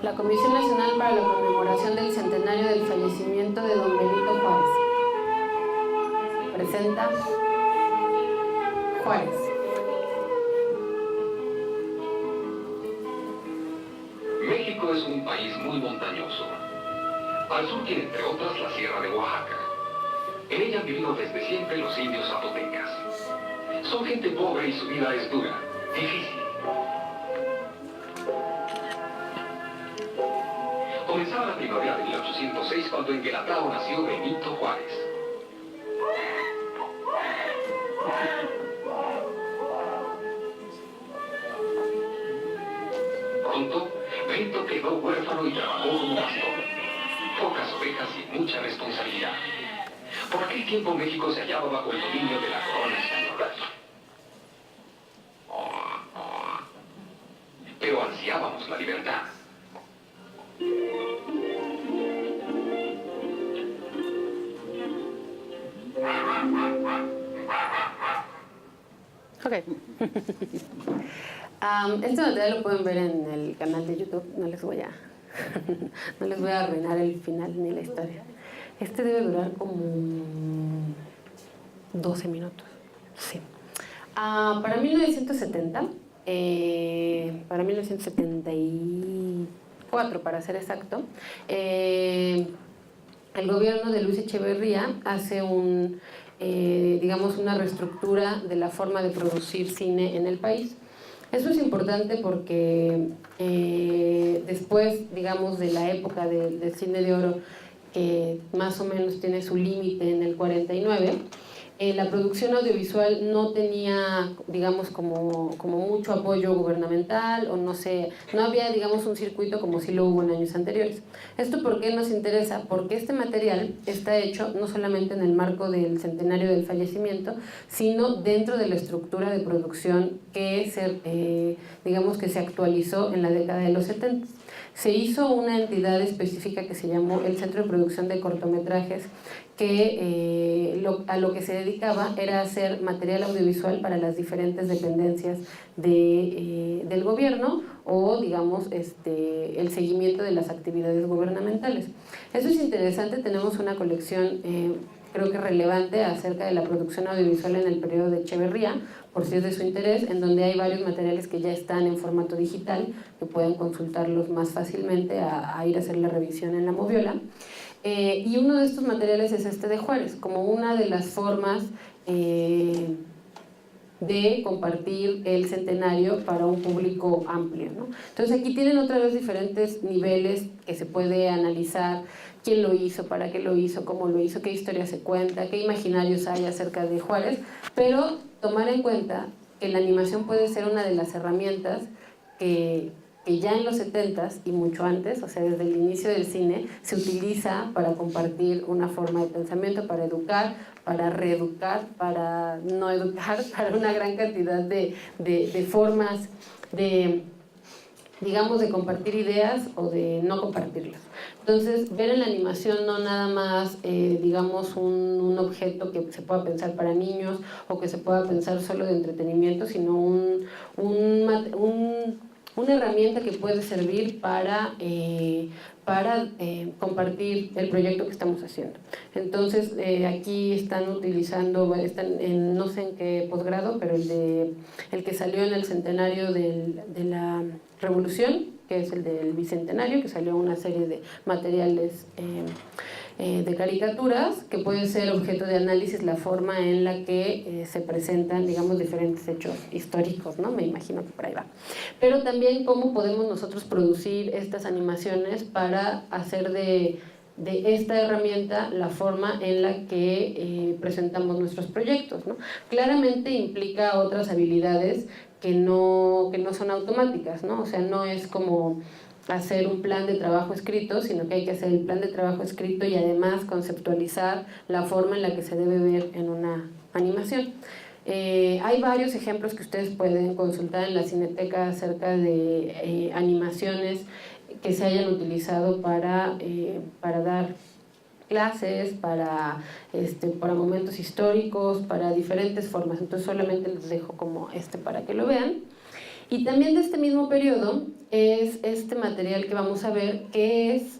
La Comisión Nacional para la Conmemoración del Centenario del Fallecimiento de Don Benito Juárez. Presenta Juárez. México es un país muy montañoso. Al sur tiene, entre otras, la Sierra de Oaxaca. En ella han vivido desde siempre los indios zapotecas. Son gente pobre y su vida es dura, difícil. Comenzaba la primavera de 1806 cuando en Guelatao nació Benito Juárez. Pronto, Benito quedó huérfano y trabajó como pastor. Pocas ovejas y mucha responsabilidad. Por aquel tiempo México se hallaba bajo el dominio de la corona española. Pero ansiábamos la libertad. Ok. Este material lo pueden ver en el canal de YouTube. No les voy a arruinar el final ni la historia. Este debe durar como 12 minutos. Sí. Para 1970, para 1974 para ser exacto, el gobierno de Luis Echeverría hace digamos una reestructura de la forma de producir cine en el país. Eso es importante porque después, digamos, de la época del cine de oro, que más o menos tiene su límite en el 49, la producción audiovisual no tenía, digamos, como mucho apoyo gubernamental, o no había, digamos, un circuito como sí lo hubo en años anteriores. ¿Esto por qué nos interesa? Porque este material está hecho no solamente en el marco del centenario del fallecimiento, sino dentro de la estructura de producción que digamos que se actualizó en la década de los 70. Se hizo una entidad específica que se llamó el Centro de Producción de Cortometrajes, que a lo que se dedicaba era hacer material audiovisual para las diferentes dependencias del gobierno, o digamos el seguimiento de las actividades gubernamentales. Eso es interesante. Tenemos una colección creo que relevante acerca de la producción audiovisual en el periodo de Echeverría, por si es de su interés, en donde hay varios materiales que ya están en formato digital, que pueden consultarlos más fácilmente a ir a hacer la revisión en la Moviola. Y uno de estos materiales es este de Juárez, como una de las formas de compartir el centenario para un público amplio, ¿no? Entonces aquí tienen otra vez diferentes niveles que se puede analizar: quién lo hizo, para qué lo hizo, cómo lo hizo, qué historia se cuenta, qué imaginarios hay acerca de Juárez, pero tomar en cuenta que la animación puede ser una de las herramientas que ya en los 70s y mucho antes, o sea, desde el inicio del cine, se utiliza para compartir una forma de pensamiento, para educar, para reeducar, para no educar, para una gran cantidad de formas digamos, de compartir ideas o de no compartirlas. Entonces, ver en la animación no nada más, digamos, un objeto que se pueda pensar para niños o que se pueda pensar solo de entretenimiento, sino una herramienta que puede servir para compartir el proyecto que estamos haciendo. Entonces, aquí están utilizando, no sé en qué posgrado, pero el que salió en el centenario de la Revolución, que es el del Bicentenario, que salió una serie de materiales de caricaturas, que puede ser objeto de análisis la forma en la que se presentan, digamos, diferentes hechos históricos, ¿no? Me imagino que por ahí va. Pero también cómo podemos nosotros producir estas animaciones para hacer de esta herramienta la forma en la que presentamos nuestros proyectos, ¿no? Claramente implica otras habilidades que no son automáticas, ¿no? O sea, no es como hacer un plan de trabajo escrito, sino que hay que hacer el plan de trabajo escrito y además conceptualizar la forma en la que se debe ver en una animación. Hay varios ejemplos que ustedes pueden consultar en la Cineteca acerca de animaciones que se hayan utilizado para dar clases, para momentos históricos, para diferentes formas. Entonces solamente les dejo como para que lo vean. Y también de este mismo periodo es este material que vamos a ver, que es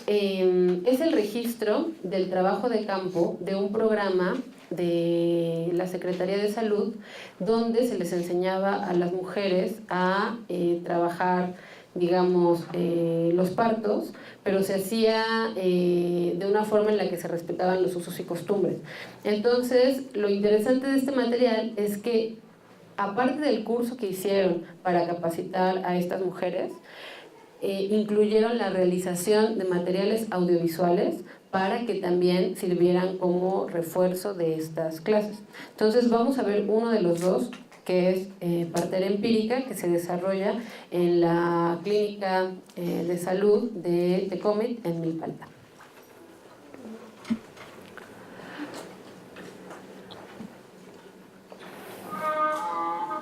el registro del trabajo de campo de un programa de la Secretaría de Salud, donde se les enseñaba a las mujeres a trabajar, digamos, los partos, pero se hacía de una forma en la que se respetaban los usos y costumbres. Entonces, lo interesante de este material es que, aparte del curso que hicieron para capacitar a estas mujeres, incluyeron la realización de materiales audiovisuales para que también sirvieran como refuerzo de estas clases. Entonces vamos a ver uno de los dos, que es partera empírica, que se desarrolla en la Clínica de Salud de Tecómitl en Milpalta.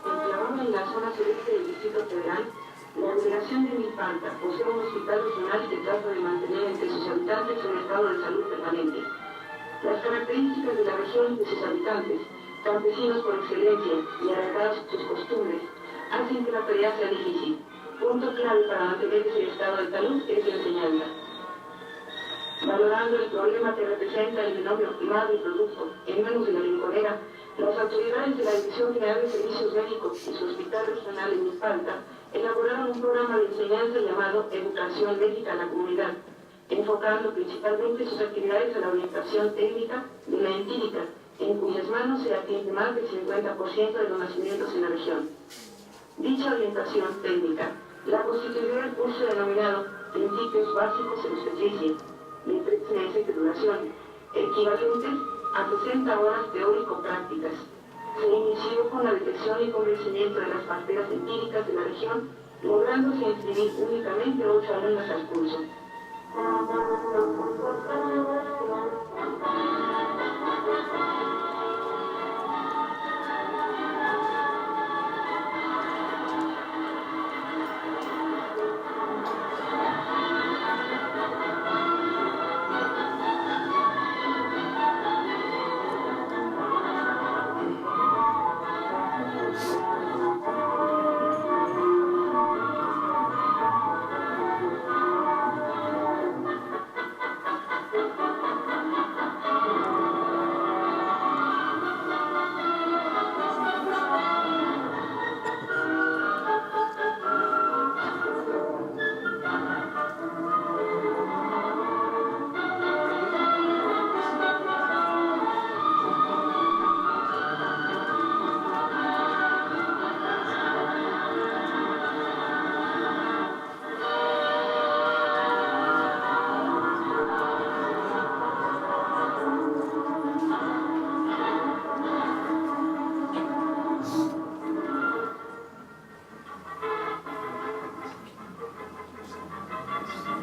Enclavado en la zona sureste del Distrito Federal, la delegación de Milpalta posee un hospital regional que trata de mantener entre sus habitantes un estado de salud permanente. Las características de la región y de sus habitantes, campesinos por excelencia y arraigados sus costumbres, hacen que la tarea sea difícil. Punto clave para mantener ese estado de salud es la enseñanza. Valorando el problema que representa el binomio madre-producto en manos de la rinconera, Las autoridades de la Dirección General de Servicios Médicos y su Hospital Regional en Milpalta elaboraron un programa de enseñanza llamado Educación Médica a la Comunidad, enfocando principalmente sus actividades a la orientación técnica de la empírica, en cuyas manos se atiende más del 50% de los nacimientos en la región. Dicha orientación técnica la constituirá el curso denominado Principios Básicos en Obstetricia, de 3 meses de duración, equivalentes a 60 horas teórico-prácticas. Se inició con la detección y convencimiento de las parteras empíricas de la región, lográndose inscribir únicamente 8 alumnas al curso.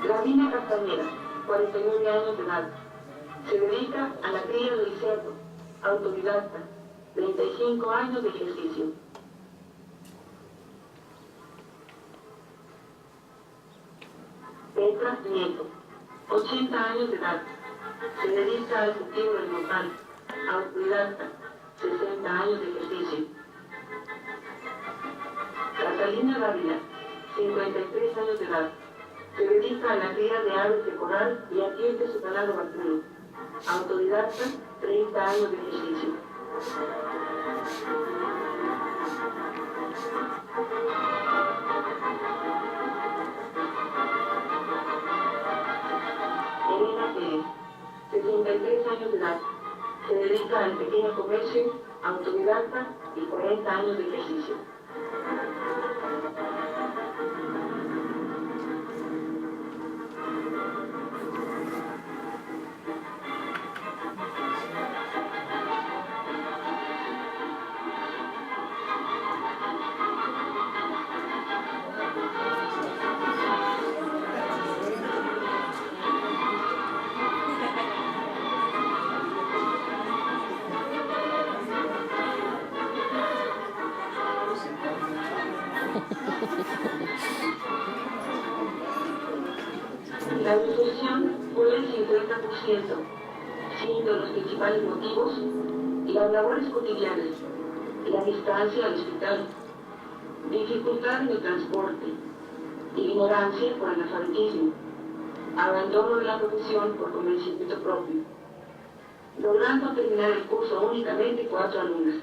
Gravina Castañeda, 49 años de edad. Se dedica a la cría del cerdo, autodidacta, 35 años de ejercicio. Petra Nieto, 80 años de edad. Se dedica al cultivo del nopal, autodidacta, 60 años de ejercicio. Catalina Dávila, 53 años de edad. Se dedica a la cría de aves de corral y atiende su ganado vacuno. Autodidacta, 30 años de ejercicio. Elena Pérez, 63 años de edad. Se dedica al pequeño comercio, autodidacta y 40 años de ejercicio. La deserción fue del 50%, siendo los principales motivos las labores cotidianas, la distancia al hospital, dificultad en el transporte, ignorancia por analfabetismo, abandono de la profesión por convencimiento propio, logrando terminar el curso únicamente 4 alumnas.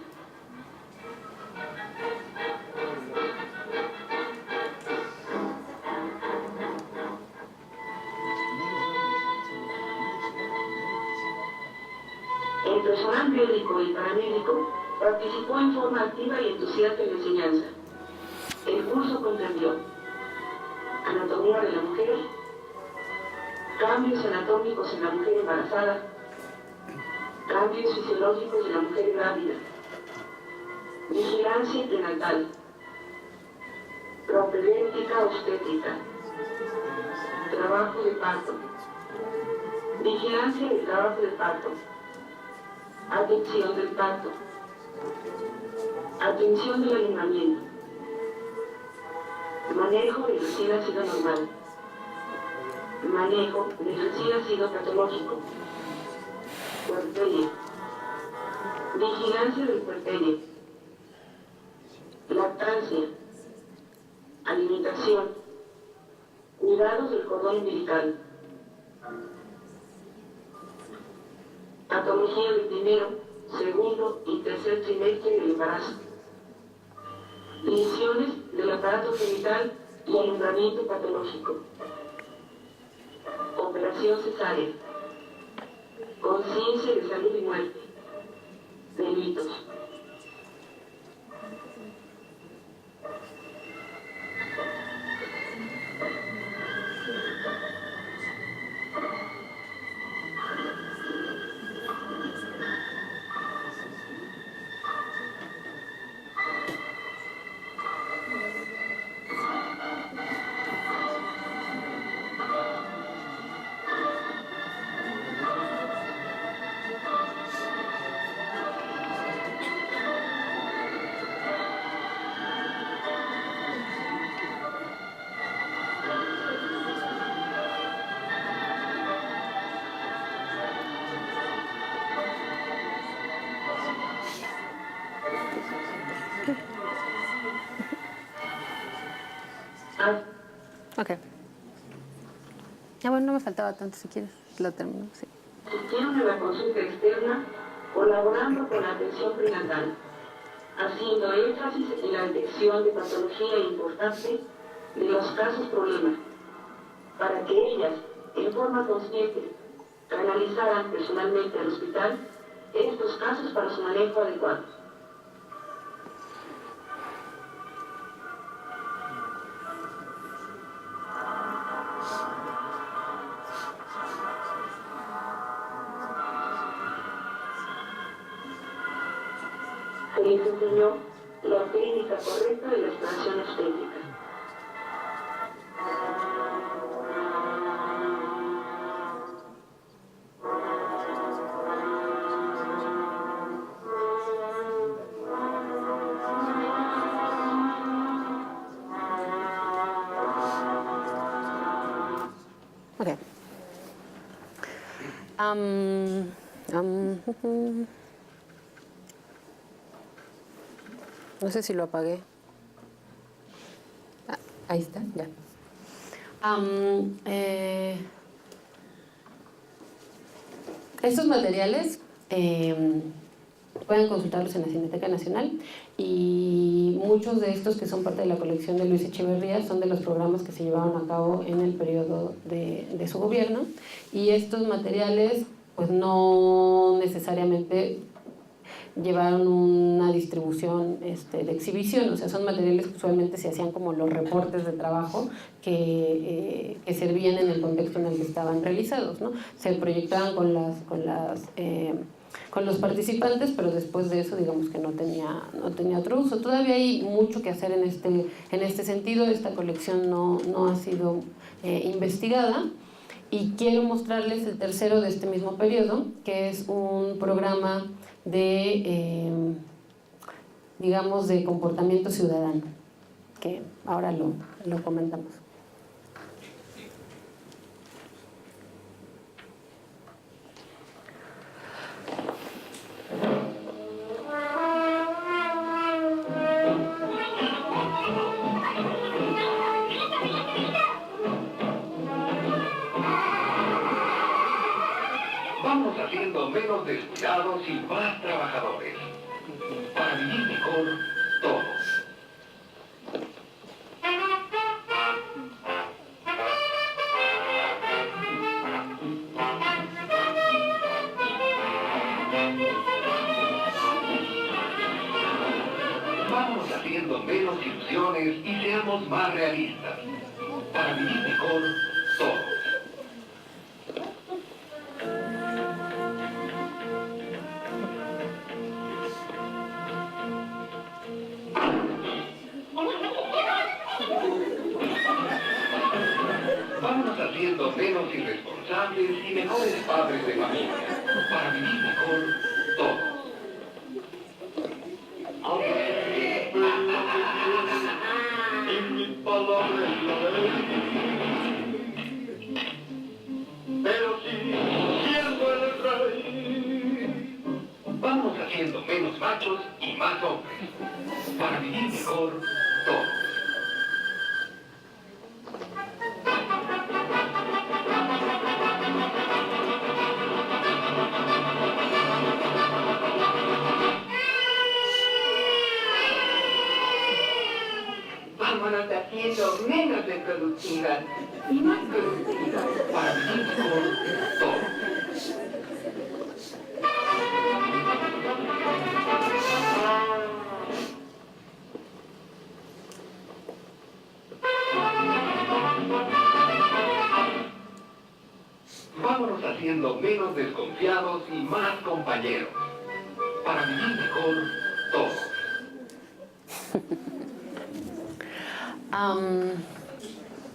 El personal médico y paramédico participó en forma activa y entusiasta en la enseñanza. El curso comprendió anatomía de la mujer, cambios anatómicos en la mujer embarazada, cambios fisiológicos en la mujer grávida, vigilancia prenatal, propedéutica obstétrica, trabajo de parto, vigilancia del trabajo de parto, atención del parto, atención del alumbramiento, manejo del recién nacido normal, manejo del recién nacido patológico, puerperio, vigilancia del puerperio, lactancia, alimentación, cuidados del cordón umbilical, patología de primero, segundo y tercer trimestre del embarazo. Lesiones del aparato genital y alumbramiento patológico. Operación cesárea. Conciencia de salud y muerte. Delitos. Ok. Ya bueno, no me faltaba tanto, si quieres, lo termino, sí. Asistieron a la consulta externa colaborando con la atención prenatal, haciendo énfasis en la detección de patología importante de los casos problemas, para que ellas, en forma consciente, canalizaran personalmente al hospital estos casos para su manejo adecuado. Se les enseñó la técnica correcta de la exploración estética. Ok. No sé si lo apagué. Ah, ahí está, ya. Estos materiales pueden consultarlos en la Cineteca Nacional y muchos de estos que son parte de la colección de Luis Echeverría son de los programas que se llevaron a cabo en el periodo de su gobierno, y estos materiales pues no necesariamente llevaron una distribución de exhibición, o sea, son materiales que usualmente se hacían como los reportes de trabajo que servían en el contexto en el que estaban realizados, ¿no? Se proyectaban con los participantes, pero después de eso digamos que no tenía otro uso. Todavía hay mucho que hacer en este sentido. Esta colección no ha sido investigada, y quiero mostrarles el tercero de este mismo periodo, que es un programa de digamos de comportamiento ciudadano, que ahora lo comentamos. Vamos haciendo menos descuidados y más trabajadores. Para vivir mejor, todos. Vamos haciendo menos ilusiones y seamos más realistas. Para vivir mejor, todos. Vámonos haciendo menos irresponsables y mejores padres de familia. Para vivir mejor, todos. Pero sí, siendo el rey. Vamos haciendo menos machos y más hombres. Para vivir mejor, todos. productividad y más productividad para vivir mejor todos. Vámonos haciendo menos desconfiados y más compañeros. Para vivir mejor todos.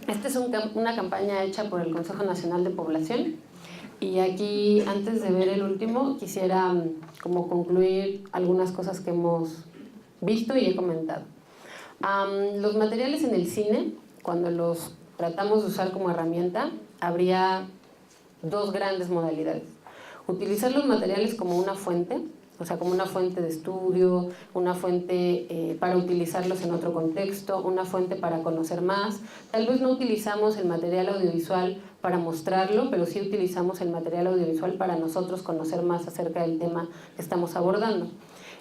Esta es una campaña hecha por el Consejo Nacional de Población. Y aquí, antes de ver el último, quisiera como concluir algunas cosas que hemos visto y he comentado. Los materiales en el cine, cuando los tratamos de usar como herramienta, habría dos grandes modalidades. Utilizar los materiales como una fuente, o sea, como una fuente de estudio, una fuente para utilizarlos en otro contexto, una fuente para conocer más. Tal vez no utilizamos el material audiovisual para mostrarlo, pero sí utilizamos el material audiovisual para nosotros conocer más acerca del tema que estamos abordando.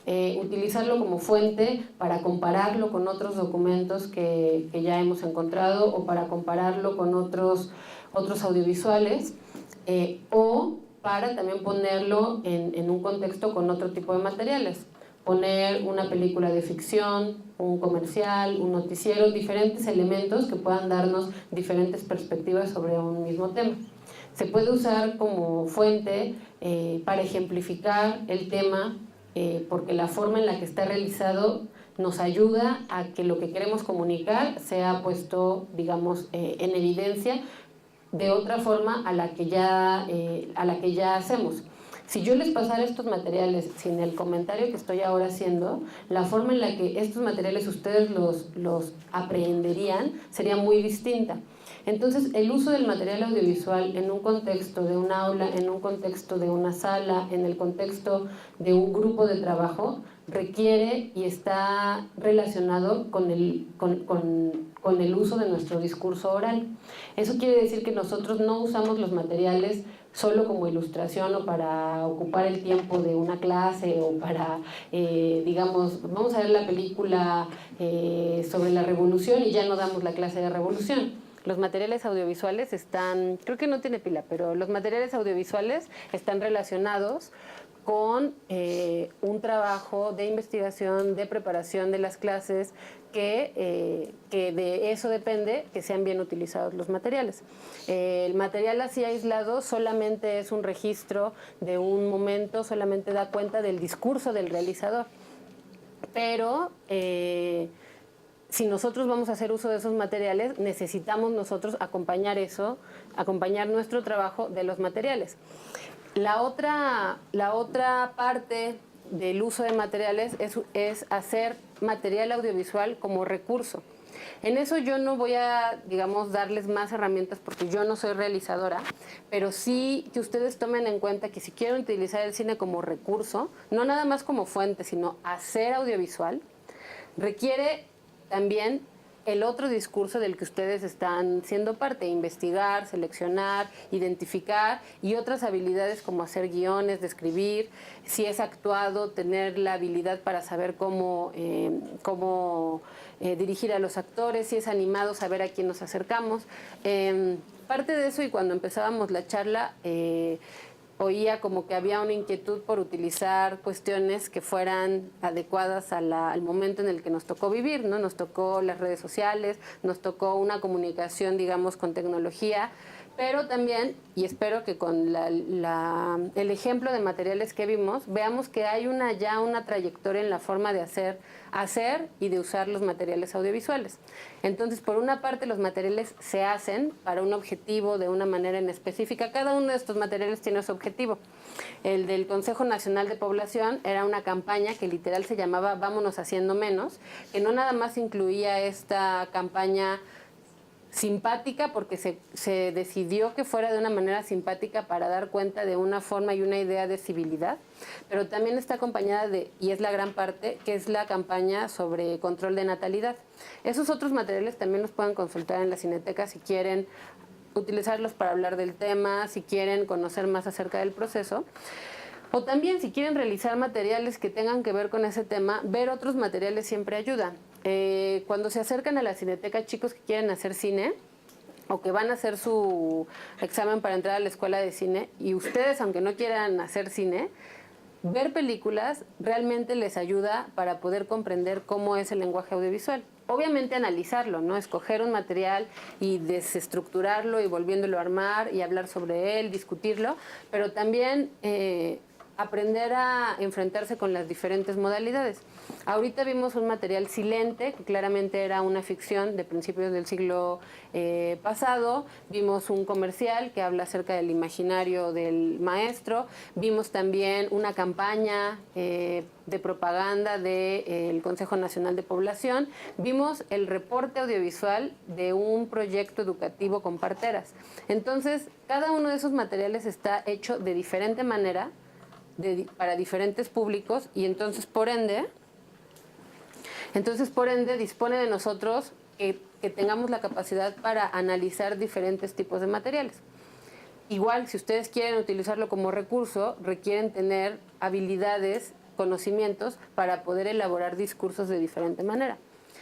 Utilizarlo como fuente para compararlo con otros documentos que ya hemos encontrado o para compararlo con otros audiovisuales o para también ponerlo en un contexto con otro tipo de materiales. Poner una película de ficción, un comercial, un noticiero, diferentes elementos que puedan darnos diferentes perspectivas sobre un mismo tema. Se puede usar como fuente para ejemplificar el tema, porque la forma en la que está realizado nos ayuda a que lo que queremos comunicar sea puesto, digamos, en evidencia de otra forma a la que ya hacemos. Si yo les pasara estos materiales sin el comentario que estoy ahora haciendo, la forma en la que estos materiales ustedes los aprehenderían sería muy distinta. Entonces, el uso del material audiovisual en un contexto de un aula, en un contexto de una sala, en el contexto de un grupo de trabajo, requiere y está relacionado con el uso de nuestro discurso oral. Eso quiere decir que nosotros no usamos los materiales solo como ilustración o para ocupar el tiempo de una clase o para, digamos, vamos a ver la película sobre la revolución y ya no damos la clase de revolución. Los materiales audiovisuales están, creo que no tiene pila, pero los materiales audiovisuales están relacionados con un trabajo de investigación, de preparación de las clases, que de eso depende que sean bien utilizados los materiales. El material así aislado solamente es un registro de un momento, solamente da cuenta del discurso del realizador. Pero si nosotros vamos a hacer uso de esos materiales, necesitamos nosotros acompañar nuestro trabajo de los materiales. La otra parte del uso de materiales es hacer material audiovisual como recurso. En eso yo no voy a, digamos, darles más herramientas porque yo no soy realizadora, pero sí que ustedes tomen en cuenta que si quieren utilizar el cine como recurso, no nada más como fuente, sino hacer audiovisual, requiere también el otro discurso del que ustedes están siendo parte, investigar, seleccionar, identificar y otras habilidades como hacer guiones, describir, si es actuado, tener la habilidad para saber cómo dirigir a los actores, si es animado, saber a quién nos acercamos. Parte de eso, y cuando empezábamos la charla, oía como que había una inquietud por utilizar cuestiones que fueran adecuadas al momento en el que nos tocó vivir, ¿no? Nos tocó las redes sociales, nos tocó una comunicación, digamos, con tecnología, pero también, y espero que con el ejemplo de materiales que vimos, veamos que hay ya una trayectoria en la forma de hacer y de usar los materiales audiovisuales. Entonces, por una parte, los materiales se hacen para un objetivo de una manera en específica. Cada uno de estos materiales tiene su objetivo. El del Consejo Nacional de Población era una campaña que literal se llamaba Vámonos haciendo menos, que no nada más incluía esta campaña simpática, porque se decidió que fuera de una manera simpática para dar cuenta de una forma y una idea de civilidad, pero también está acompañada y es la gran parte, que es la campaña sobre control de natalidad. Esos otros materiales también los pueden consultar en la Cineteca si quieren utilizarlos para hablar del tema, si quieren conocer más acerca del proceso. O también si quieren realizar materiales que tengan que ver con ese tema, ver otros materiales siempre ayuda. cuando se acercan a la Cineteca chicos que quieren hacer cine o que van a hacer su examen para entrar a la escuela de cine, y ustedes, aunque no quieran hacer cine, ver películas realmente les ayuda para poder comprender cómo es el lenguaje audiovisual. Obviamente analizarlo, ¿no? Escoger un material y desestructurarlo y volviéndolo a armar y hablar sobre él, discutirlo, pero también aprender a enfrentarse con las diferentes modalidades. Ahorita vimos un material silente, que claramente era una ficción de principios del siglo pasado. Vimos un comercial que habla acerca del imaginario del maestro. Vimos también una campaña de propaganda del Consejo Nacional de Población. Vimos el reporte audiovisual de un proyecto educativo con parteras. Entonces, cada uno de esos materiales está hecho de diferente manera, para diferentes públicos, y entonces por ende dispone de nosotros que tengamos la capacidad para analizar diferentes tipos de materiales. Igual, si ustedes quieren utilizarlo como recurso, requieren tener habilidades, conocimientos para poder elaborar discursos de diferente manera.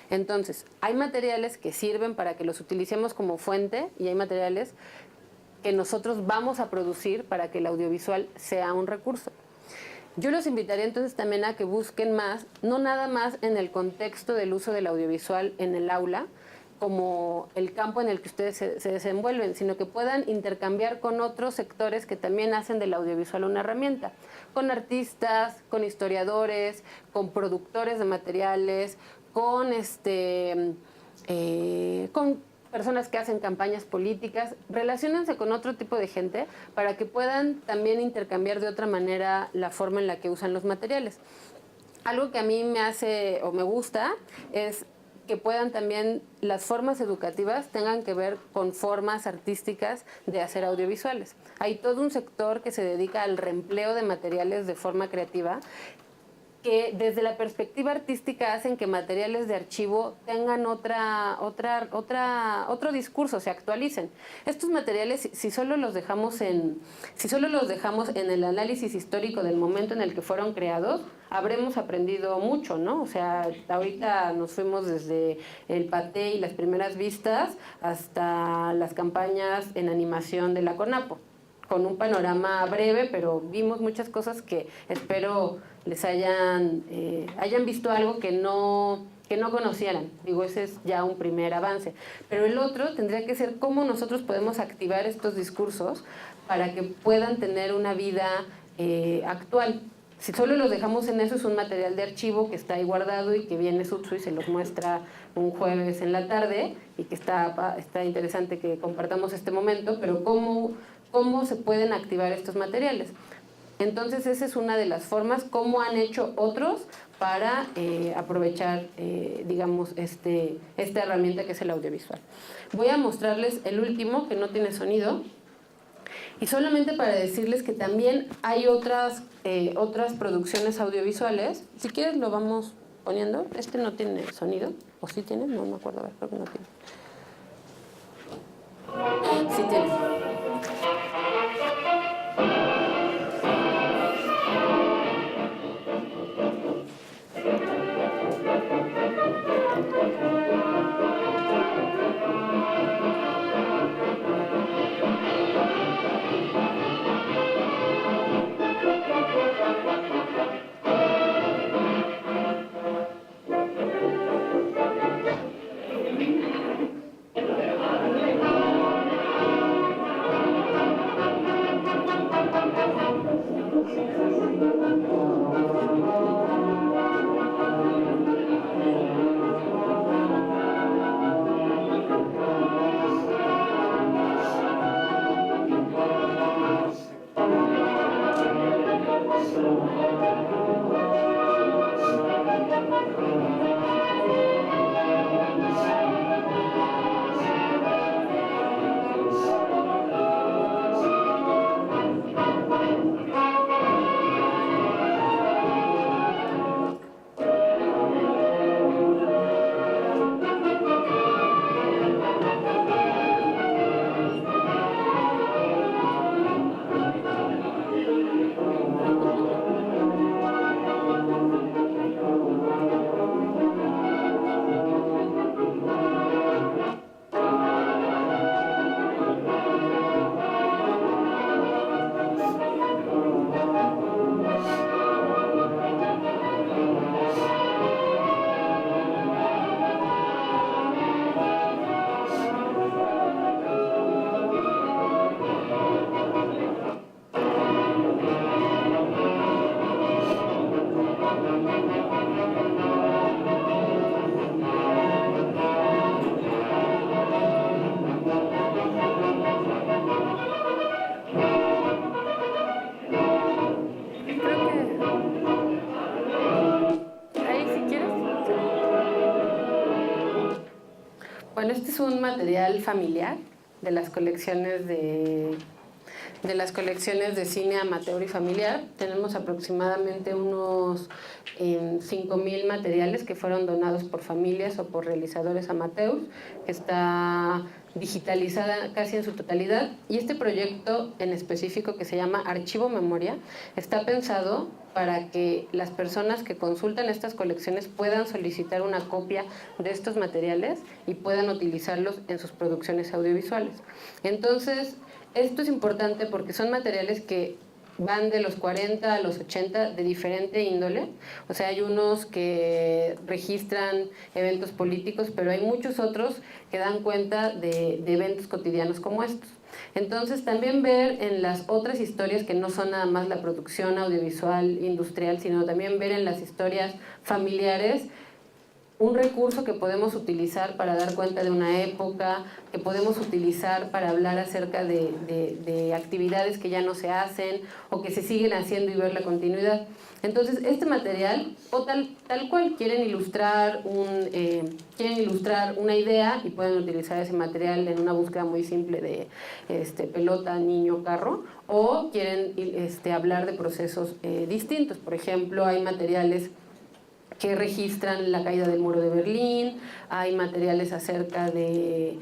Entonces, hay materiales que sirven para que los utilicemos como fuente y hay materiales que nosotros vamos a producir para que el audiovisual sea un recurso. Yo los invitaría entonces también a que busquen más, no nada más en el contexto del uso del audiovisual en el aula, como el campo en el que ustedes se desenvuelven, sino que puedan intercambiar con otros sectores que también hacen del audiovisual una herramienta, con artistas, con historiadores, con productores de materiales, con personas que hacen campañas políticas. Relaciónense con otro tipo de gente para que puedan también intercambiar de otra manera la forma en la que usan los materiales. Algo que a mí me hace o me gusta es que puedan también, las formas educativas tengan que ver con formas artísticas de hacer audiovisuales. Hay todo un sector que se dedica al reempleo de materiales de forma creativa, que desde la perspectiva artística hacen que materiales de archivo tengan otro discurso, se actualicen. Estos materiales, si solo los dejamos en el análisis histórico del momento en el que fueron creados, habremos aprendido mucho, ¿no? O sea, ahorita nos fuimos desde el paté y las primeras vistas hasta las campañas en animación de la CONAPO, con un panorama breve, pero vimos muchas cosas que espero les hayan visto algo que no conocieran. Digo, ese es ya un primer avance. Pero el otro tendría que ser cómo nosotros podemos activar estos discursos para que puedan tener una vida actual. Si solo los dejamos en eso, es un material de archivo que está ahí guardado y que viene Sutsu y se los muestra un jueves en la tarde, y que está interesante que compartamos este momento, pero cómo se pueden activar estos materiales. Entonces, esa es una de las formas, cómo han hecho otros para aprovechar, digamos, esta herramienta que es el audiovisual. Voy a mostrarles el último, que no tiene sonido, y solamente para decirles que también hay otras producciones audiovisuales. Si quieres lo vamos poniendo. Este no tiene sonido, ¿o sí tiene? No me acuerdo, a ver, creo que no tiene. Sí tiene. un material familiar de las colecciones de cine amateur y familiar. Tenemos aproximadamente unos 5,000 materiales que fueron donados por familias o por realizadores amateurs, que está digitalizada casi en su totalidad, y este proyecto en específico, que se llama Archivo Memoria, está pensado para que las personas que consultan estas colecciones puedan solicitar una copia de estos materiales y puedan utilizarlos en sus producciones audiovisuales. Entonces, esto es importante porque son materiales que van de los 40 a los 80 de diferente índole. O sea, hay unos que registran eventos políticos, pero hay muchos otros que dan cuenta de eventos cotidianos como estos. Entonces, también ver en las otras historias que no son nada más la producción audiovisual industrial, sino también ver en las historias familiares un recurso que podemos utilizar para dar cuenta de una época, que podemos utilizar para hablar acerca de actividades que ya no se hacen o que se siguen haciendo y ver la continuidad. Entonces, este material, o tal cual, quieren ilustrar una idea y pueden utilizar ese material en una búsqueda muy simple de pelota, niño, carro, o quieren hablar de procesos distintos. Por ejemplo, hay materiales que registran la caída del muro de Berlín, hay materiales acerca de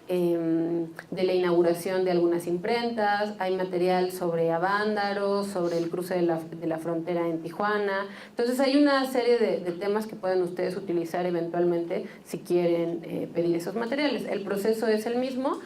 la inauguración de algunas imprentas, hay material sobre Avándaro, sobre el cruce de la frontera en Tijuana. Entonces hay una serie de temas que pueden ustedes utilizar eventualmente si quieren pedir esos materiales. El proceso es el mismo,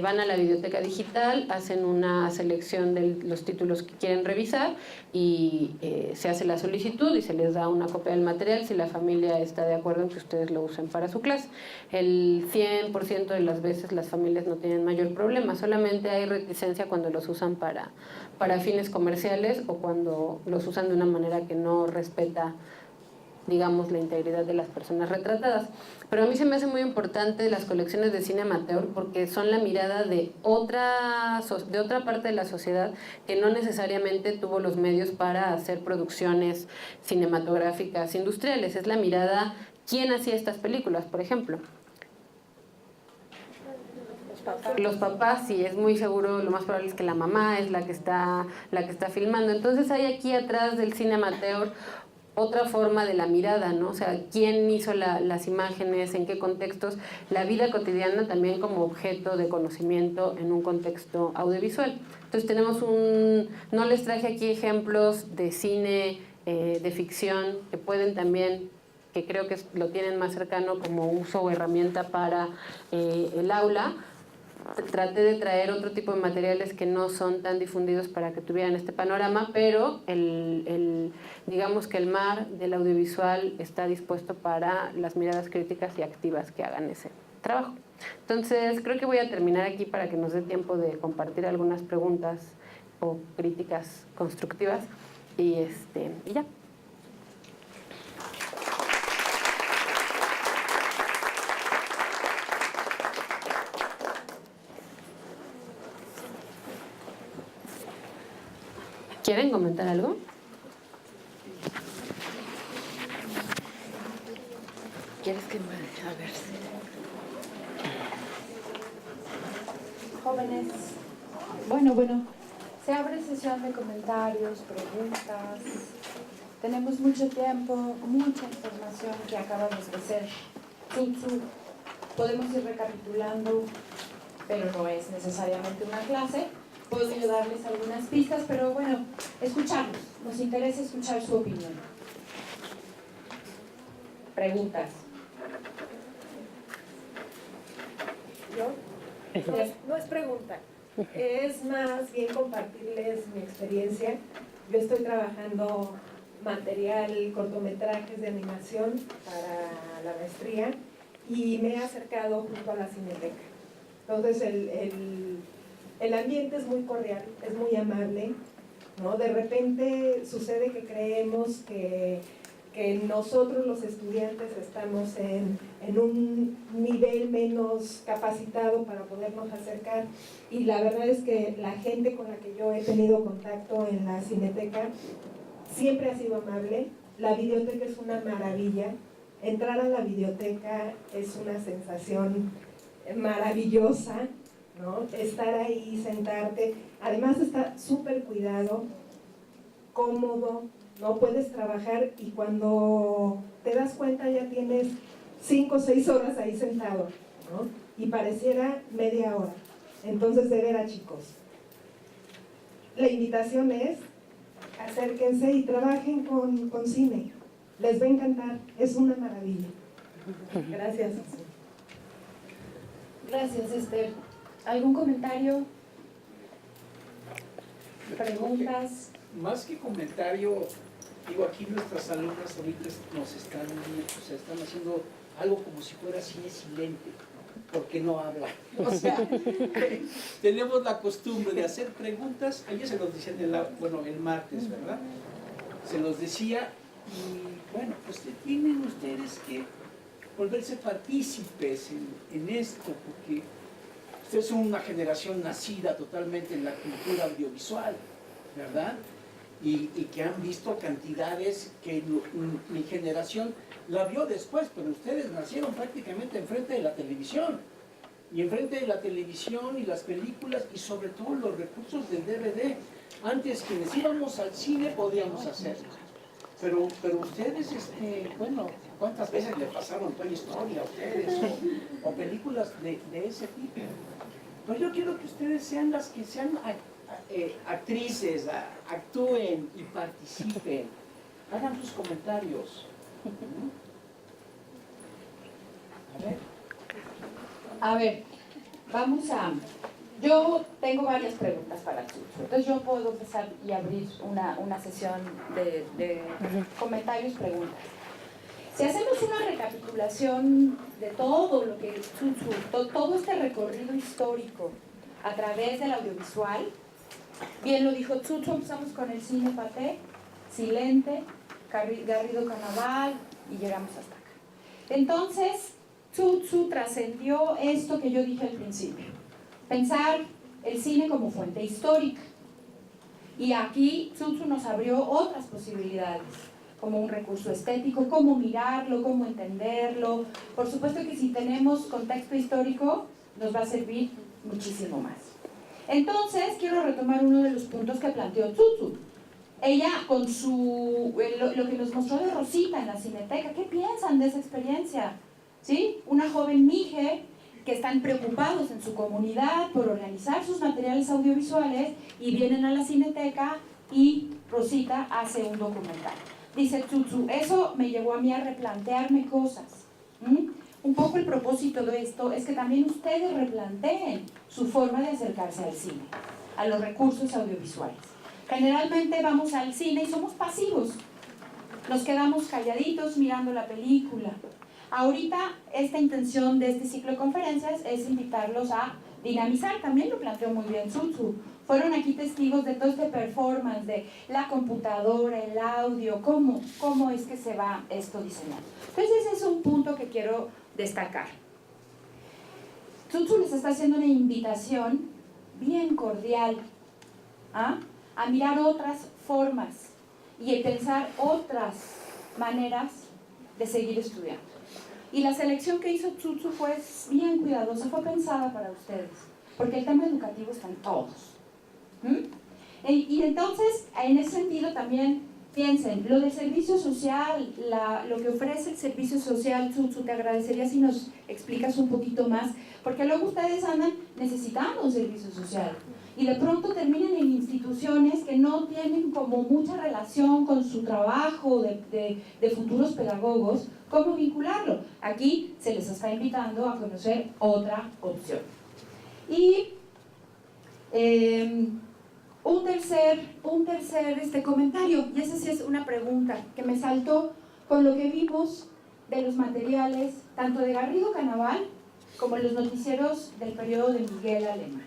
van a la biblioteca digital, hacen una selección de los títulos que quieren revisar y se hace la solicitud y se les da una copia del material si la familia está de acuerdo en que ustedes lo usen para su clase. El 100% de las veces las familias no tienen mayor problema, solamente hay reticencia cuando los usan para fines comerciales o cuando los usan de una manera que no respeta, digamos, la integridad de las personas retratadas. Pero a mí se me hace muy importante las colecciones de cine amateur porque son la mirada de otra parte de la sociedad que no necesariamente tuvo los medios para hacer producciones cinematográficas industriales. Es la mirada, ¿quién hacía estas películas, por ejemplo? Los papás, sí, es muy seguro, lo más probable es que la mamá es la que está filmando. Entonces hay aquí atrás del cine amateur otra forma de la mirada, ¿no? O sea, quién hizo las imágenes, en qué contextos, la vida cotidiana también como objeto de conocimiento en un contexto audiovisual. Entonces tenemos no les traje aquí ejemplos de cine, de ficción, que pueden también, que creo que lo tienen más cercano como uso o herramienta para el aula. Traté de traer otro tipo de materiales que no son tan difundidos para que tuvieran este panorama, pero digamos que el mar del audiovisual está dispuesto para las miradas críticas y activas que hagan ese trabajo. Entonces, creo que voy a terminar aquí para que nos dé tiempo de compartir algunas preguntas o críticas constructivas y ya. ¿Quieren comentar algo? ¿Quieres que me... A ver. Jóvenes, bueno, se abre sesión de comentarios, preguntas. Tenemos mucho tiempo, mucha información que acabamos de hacer. Sí, podemos ir recapitulando, pero no es necesariamente una clase. Puedo darles algunas pistas, pero bueno, escucharlos. Nos interesa escuchar su opinión. Preguntas. ¿Yo? No es pregunta, es más bien compartirles mi experiencia. Yo estoy trabajando material, cortometrajes de animación para la maestría y me he acercado junto a la Cineteca. Entonces el ambiente es muy cordial, es muy amable, ¿no? De repente sucede que creemos que nosotros los estudiantes estamos en un nivel menos capacitado para podernos acercar, y la verdad es que la gente con la que yo he tenido contacto en la Cineteca siempre ha sido amable. La biblioteca es una maravilla. Entrar a la biblioteca es una sensación maravillosa, ¿no? Estar ahí, sentarte, además está súper cuidado, cómodo, ¿no? Puedes trabajar y cuando te das cuenta ya tienes 5 o 6 horas ahí sentado, ¿no? Y pareciera media hora. Entonces, de veras, chicos, la invitación es: acérquense y trabajen con cine. Les va a encantar, es una maravilla. Gracias. Gracias, Esther. ¿Algún comentario? ¿Preguntas? Más que comentario, digo, aquí nuestras alumnas ahorita nos están haciendo algo como si fuera cine silente, porque no hablan. O sea, tenemos la costumbre de hacer preguntas. Ayer se los decían el martes, ¿verdad? Se los decía, y bueno, pues tienen ustedes que volverse partícipes en esto, porque ustedes son una generación nacida totalmente en la cultura audiovisual, ¿verdad? Y que han visto cantidades que mi generación la vio después, pero ustedes nacieron prácticamente enfrente de la televisión. Y enfrente de la televisión y las películas, y sobre todo los recursos del DVD. Antes, quienes íbamos al cine podíamos hacerlo. Pero ustedes, bueno, ¿cuántas veces le pasaron Toy Story a ustedes? O películas de ese tipo. Pues yo quiero que ustedes sean las que sean actrices, actúen y participen. Hagan sus comentarios. A ver, vamos a... Yo tengo varias preguntas para Chucho, entonces yo puedo empezar y abrir una sesión de comentarios, preguntas. Si hacemos una recapitulación de todo lo que Chucho, todo este recorrido histórico a través del audiovisual, bien lo dijo Chucho, empezamos con el cine paté, silente, Garrido Canaval y llegamos hasta acá. Entonces, Chucho trascendió esto que yo dije al principio. Pensar el cine como fuente histórica. Y aquí Chucho nos abrió otras posibilidades, como un recurso estético, cómo mirarlo, cómo entenderlo. Por supuesto que si tenemos contexto histórico, nos va a servir muchísimo más. Entonces, quiero retomar uno de los puntos que planteó Chucho. Ella, con lo que nos mostró de Rosita en la Cineteca, ¿qué piensan de esa experiencia? ¿Sí? Una joven mije que están preocupados en su comunidad por organizar sus materiales audiovisuales y vienen a la Cineteca y Rosita hace un documental. Dice Chuchu, eso me llevó a mí a replantearme cosas. Un poco el propósito de esto es que también ustedes replanteen su forma de acercarse al cine, a los recursos audiovisuales. Generalmente vamos al cine y somos pasivos. Nos quedamos calladitos mirando la película. Ahorita, esta intención de este ciclo de conferencias es invitarlos a dinamizar, también lo planteó muy bien Chuchu. Fueron aquí testigos de todo este performance, de la computadora, el audio, cómo es que se va esto diseñando. Entonces ese es un punto que quiero destacar. Chuchu les está haciendo una invitación bien cordial a mirar otras formas y a pensar otras maneras de seguir estudiando. Y la selección que hizo Chuchu fue bien cuidadosa, fue pensada para ustedes, porque el tema educativo está en todos. Y entonces, en ese sentido también, piensen, lo del servicio social, lo que ofrece el servicio social, Chuchu, te agradecería si nos explicas un poquito más, porque luego ustedes andan necesitando un servicio social. Y de pronto terminan en instituciones que no tienen como mucha relación con su trabajo de futuros pedagogos. ¿Cómo vincularlo? Aquí se les está invitando a conocer otra opción. Y un tercer comentario, y esa sí es una pregunta que me saltó con lo que vimos de los materiales, tanto de Garrido Canaval como los noticieros del periodo de Miguel Alemán.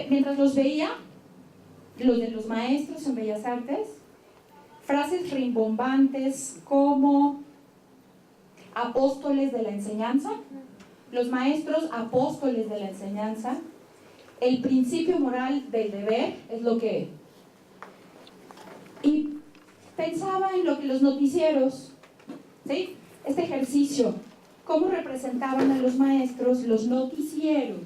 Mientras los veía, los de los maestros en Bellas Artes, frases rimbombantes como apóstoles de la enseñanza, los maestros apóstoles de la enseñanza, el principio moral del deber es lo que... Y pensaba en lo que los noticieros, ¿sí? este ejercicio, cómo representaban a los maestros los noticieros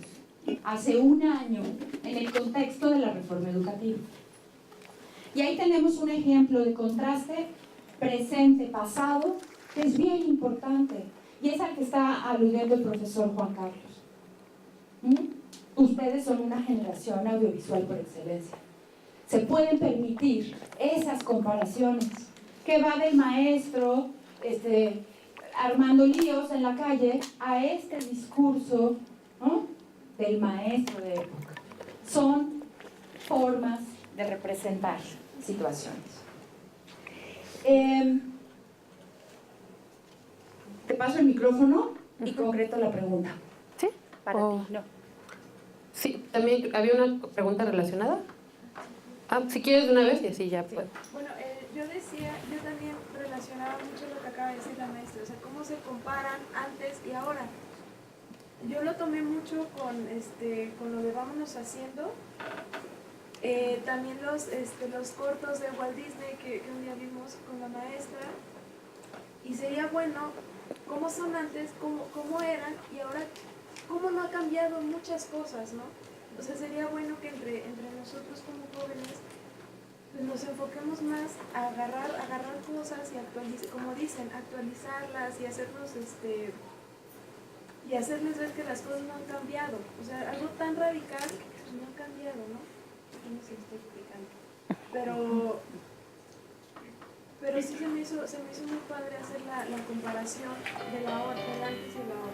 hace un año en el contexto de la reforma educativa. Y ahí tenemos un ejemplo de contraste presente-pasado que es bien importante y es al que está aludiendo el profesor Juan Carlos. Ustedes son una generación audiovisual por excelencia. Se pueden permitir esas comparaciones que va del maestro armando líos en la calle a este discurso, ¿no?, del maestro de época. Son formas de representar situaciones. Te paso el micrófono y concreto la pregunta. ¿Sí? Para ti, no. Sí, también había una pregunta relacionada. Si quieres de una vez y así ya puedo. Bueno, yo también relacionaba mucho lo que acaba de decir la maestra, o sea, cómo se comparan antes y ahora. Yo lo tomé mucho con lo de Vámonos Haciendo. También los cortos de Walt Disney que un día vimos con la maestra. Y sería bueno cómo son antes, cómo eran y ahora cómo no ha cambiado muchas cosas, ¿no? O sea, sería bueno que entre nosotros como jóvenes pues nos enfoquemos más a agarrar cosas y como dicen, actualizarlas y hacernos y hacerles ver que las cosas no han cambiado. O sea, algo tan radical pues no ha cambiado, ¿no? No sé si estoy explicando. Pero sí se me hizo muy padre hacer la comparación de la hora, del antes y la hora.